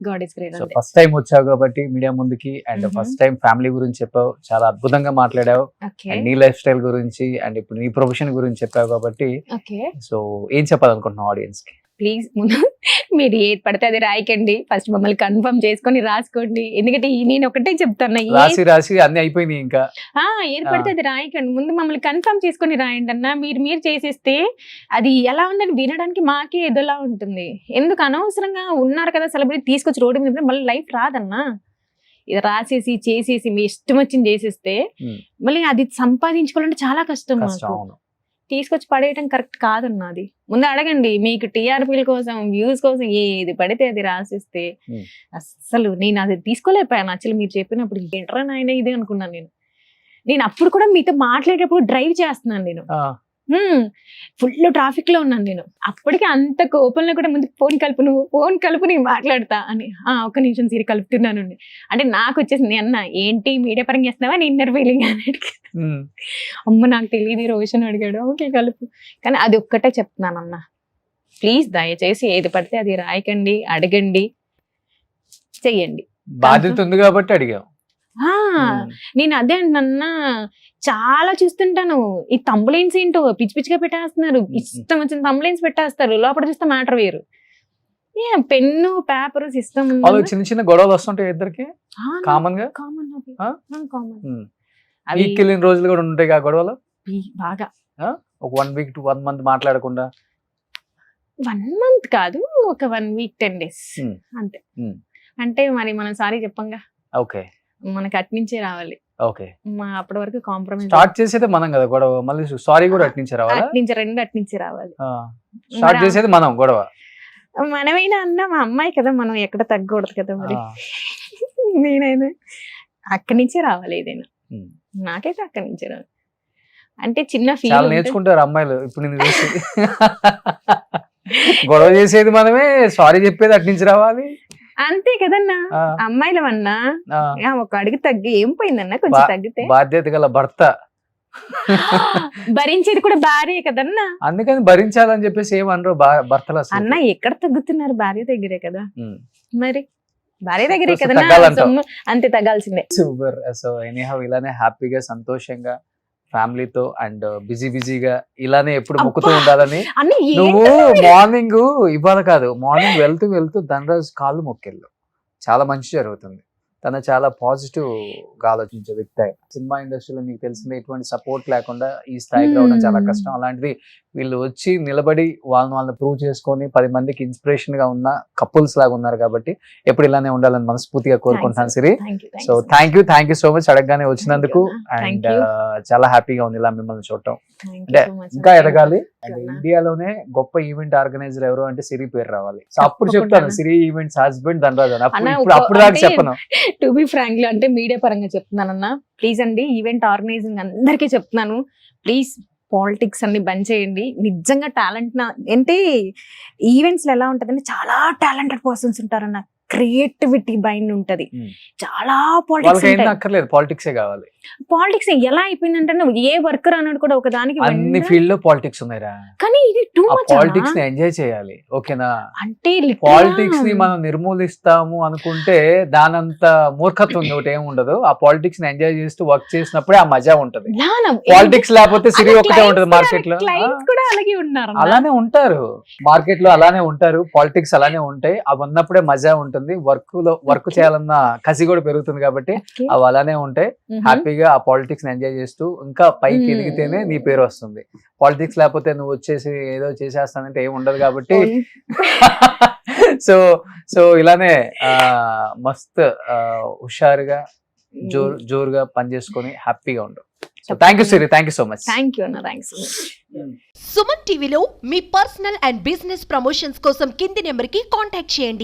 God is great. So first time వచ్చావు కాబట్టి మీడియా ముందుకి, అండ్ ఫస్ట్ టైం ఫ్యామిలీ గురించి చెప్పావు, చాలా అద్భుతంగా మాట్లాడావు. ఓకే అండ్ నీ లైఫ్ స్టైల్ గురించి అండ్ ఇప్పుడు నీ ప్రొఫెషన్ గురించి చెప్పావు కాబట్టి, ఓకే సో ఏం చెప్పాలనుకుంటున్నావు ఆడియన్స్ కి? ప్లీజ్ ముందు మీరు ఏది పడితే అది రాయకండి, ఫస్ట్ మమ్మల్ని కన్ఫర్మ్ చేసుకొని రాసుకోండి. ఎందుకంటే నేను ఒకటే చెప్తాను, రాసి రాసి అన్ని అయిపోయినాయి ఇంకా. ఏది పడితే అది రాయకండి, ముందు మమ్మల్ని కన్ఫర్మ్ చేసుకొని రాయండి అన్న. మీరు చేసేస్తే అది ఎలా ఉందని వినడానికి మాకే ఏదోలా ఉంటుంది. ఎందుకు అనవసరంగా ఉన్నారు కదా సెలబ్రిటీ తీసుకొచ్చి రోడ్డు మీద మళ్ళీ లైఫ్ రాదన్నా. ఇది రాసేసి చేసేసి మీ ఇష్టం వచ్చింది చేసేస్తే మళ్ళీ అది సంపాదించుకోవాలంటే చాలా కష్టం. మాకు తీసుకొచ్చి పడేయటం కరెక్ట్ కాదన్న. అది ముందు అడగండి. మీకు టీఆర్పీల కోసం వ్యూస్ కోసం ఏది పడితే అది రాసిస్తే అస్సలు నేను అది తీసుకోలేకపోయాను. యాక్చువల్లీ మీరు చెప్పినప్పుడు ఏంట్రా నాయన ఇదే అనుకున్నాను. నేను అప్పుడు కూడా మీతో మాట్లాడేటప్పుడు డ్రైవ్ చేస్తున్నాను. నేను ఫుల్ ట్రాఫిక్ లో ఉన్నాను. నేను అప్పటికి అంత కోపంలో కూడా ముందు ఫోన్ కలుపు నేను మాట్లాడతా అని. ఒక్క నిమిషం సిరి కలుపుతున్నాను అంటే నాకు వచ్చేసింది, అన్న ఏంటి మీడియా పరంగా చేస్తున్నావా నీ ఇన్నర్ ఫీలింగ్ అని అడిగాను. అమ్మ నాకు తెలియదు రోషన్ అడిగాడు. ఓకే కలుపు. కానీ అది ఒక్కటే చెప్తున్నాను అన్న, ప్లీజ్ దయచేసి ఏది పడితే అది రాయకండి, అడగండి, చెయ్యండి. బాధ్యత ఉంది కాబట్టి అడిగాం. నేను అదే అంటున్నా, చాలా చూస్తుంటాను ఈ తంబులైన్స్ ఏంటో పిచ్చి పిచ్చిగా పెట్టేస్తున్నారు. ఇష్టం వచ్చిన తంబులైన్స్ పెట్టేస్తారు, లోపల చూస్తే మ్యాటర్ వేరు. పెన్ను పేపర్ సిస్టమ్ చిన్న చిన్న గొడవలు వస్తుంటాయి ఇద్దరికి కామన్ గా. వెళ్ళిన రోజులు కూడా ఉంటాయి ఆ గొడవలు బాగా. ఒక 1 week to 1 month మాట్లాడకుండా. 1 month కాదు, ఒక 1 week 10 days అంతే. అంటే మరి మనం సారీ చెప్పంగా. ఓకే, మనకి అట్నుంచే రావాలి. ఓకే, అప్పటి వరకు కాంప్రమైజ్. స్టార్ట్ చేసేది మనం కదా గొడవ, మళ్ళీ సారీ కూడా అట్నుంచే రావాలి. అట్నుంచి రావాలి. స్టార్ట్ చేసేది మనం గొడవ. మనమైనా అన్న మా అమ్మాయి కదా, మనం ఎక్కడ తగ్గకూడదు కదా. మరి నేనైనా అక్కడి నుంచే రావాలి. ఏదైనా నాకైతే అక్కడి నుంచే రావాలి. అంటే చిన్న ఫీల్ నేర్చుకుంటారు అమ్మాయిలు ఇప్పుడు నేను చూసి. గొడవ చేసేది మనమే, సారీ చెప్పేది అట్నుంచి రావాలి. అంతే కదన్నా, అమ్మాయిల అన్నా ఒక అడుగు తగ్గి ఏం పోయిందన్నా, కొంచెం తగ్గితే. బాధ్యత గల భర్త భరించేది కూడా భార్య కదన్నా, అందుకని భరించాలని చెప్పేసి ఏమనరు భర్తలు. అన్న ఎక్కడ తగ్గుతున్నారు, భార్య దగ్గరే కదా. మరి భార్య దగ్గరే కదా, అంతే తగ్గాల్సిందే. సూపర్. సో ఎనీహౌ ఇలానే హ్యాపీగా సంతోషంగా ఫ్యామిలీతో అండ్ బిజీగా ఇలానే ఎప్పుడు మొక్కుతూ ఉండాలని. నువ్వు మార్నింగ్ ఇవాళ కాదు, మార్నింగ్ వెళ్తూ ధనరాజ్ కాళ్ళు మొక్కెళ్ళు, చాలా మంచి జరుగుతుంది. తన చాలా పాజిటివ్ గా ఆలోచించే వ్యక్తి. సినిమా ఇండస్ట్రీలో మీకు తెలిసిందే, ఎటువంటి సపోర్ట్ లేకుండా ఈ స్థాయికి రావడం చాలా కష్టం. అలాంటిది వీళ్ళు వచ్చి నిలబడి వాళ్ళని ప్రూవ్ చేసుకొని 10 మందికి ఇన్స్పిరేషన్ గా ఉన్న కపుల్స్ లాగా ఉన్నారు. కాబట్టి ఎప్పుడు ఇలానే ఉండాలని మనస్ఫూర్తిగా కోరుకుంటున్నాను Siri. So thank you so much అడగగానే వచ్చినందుకు. అండ్ చాలా హ్యాపీగా ఉంది ఇలా మిమ్మల్ని చూడటం. అంటే ఇంకా ఎదగాలి. అండ్ ఇండియాలోనే గొప్ప ఈవెంట్ ఆర్గనైజర్ ఎవరు అంటే సిరి పేరు రావాలి. సో అప్పుడు చెప్తాను సిరి ఈవెంట్స్ హస్బెండ్ ధనరాజ్ అని. అప్పుడు దాకా చెప్పను. టు బి ఫ్రాంక్లీ అంటే మీడియా పరంగా చెప్తున్నానన్నా, ప్లీజ్ అండి ఈవెంట్ ఆర్గనైజింగ్ అందరికీ చెప్తున్నాను, ప్లీజ్ పాలిటిక్స్ అన్ని బంద్ చేయండి. నిజంగా టాలెంట్ అంటే ఈవెంట్స్ లో ఎలా ఉంటదంటే చాలా టాలెంటెడ్ పర్సన్స్ ఉంటారన్న, క్రియేటివిటీ మైండ్ ఉంటది. చాలా పాలిటిక్స్ కావాలి. పాలిటిక్స్ ఎలా అయిపోయిందంటే ఏ వర్కర్ అన్నాడు కూడా ఒక దానికి అన్ని ఫీల్డ్ లో పాలిటిక్స్ ఉన్నాయిరా. కానీ ఇది టూ మచ్. పాలిటిక్స్ ని ఎంజాయ్ చేయాలి, ఓకేనా? అంటే పాలిటిక్స్ ని మనం నిర్మూలిస్తాము అనుకుంటే దానంత మూర్ఖత్వం ఒకటి ఏమి ఉండదు. ఆ పాలిటిక్స్ ని ఎంజాయ్ చేస్తూ వర్క్ చేసినప్పుడే ఆ మజా ఉంటది. పాలిటిక్స్ లేకపోతే సిరి ఒకటే ఉంటది మార్కెట్ లో. అలానే ఉంటారు మార్కెట్ లో, అలానే ఉంటారు. పాలిటిక్స్ అలానే ఉంటాయి. అవి ఉన్నప్పుడే మజా ఉంటుంది. వర్క్ చేయాలన్న కసి కూడా పెరుగుతుంది. కాబట్టి అవి అలానే ఉంటాయి. హ్యాపీగా ఆ పాలిటిక్స్ ని ఎంజాయ్ చేస్తూ ఇంకా పైకి ఎదిగితేనే నీ పేరు వస్తుంది. పాలిటిక్స్ లేకపోతే నువ్వు వచ్చేసి ఏదో చేసేస్తానంటే ఏమి ఉండదు. కాబట్టి సో ఇలానే మస్త్ హుషారుగా జోరుగా పనిచేసుకొని హ్యాపీగా ఉండు. Thank you Siri, thank you so much. Thank you అన్న, థ్యాంక్స్. సుమన్ టీవీలో మీ పర్సనల్ అండ్ బిజినెస్ ప్రమోషన్స్ కోసం కింది నెంబర్ కి కాంటాక్ట్ చేయండి.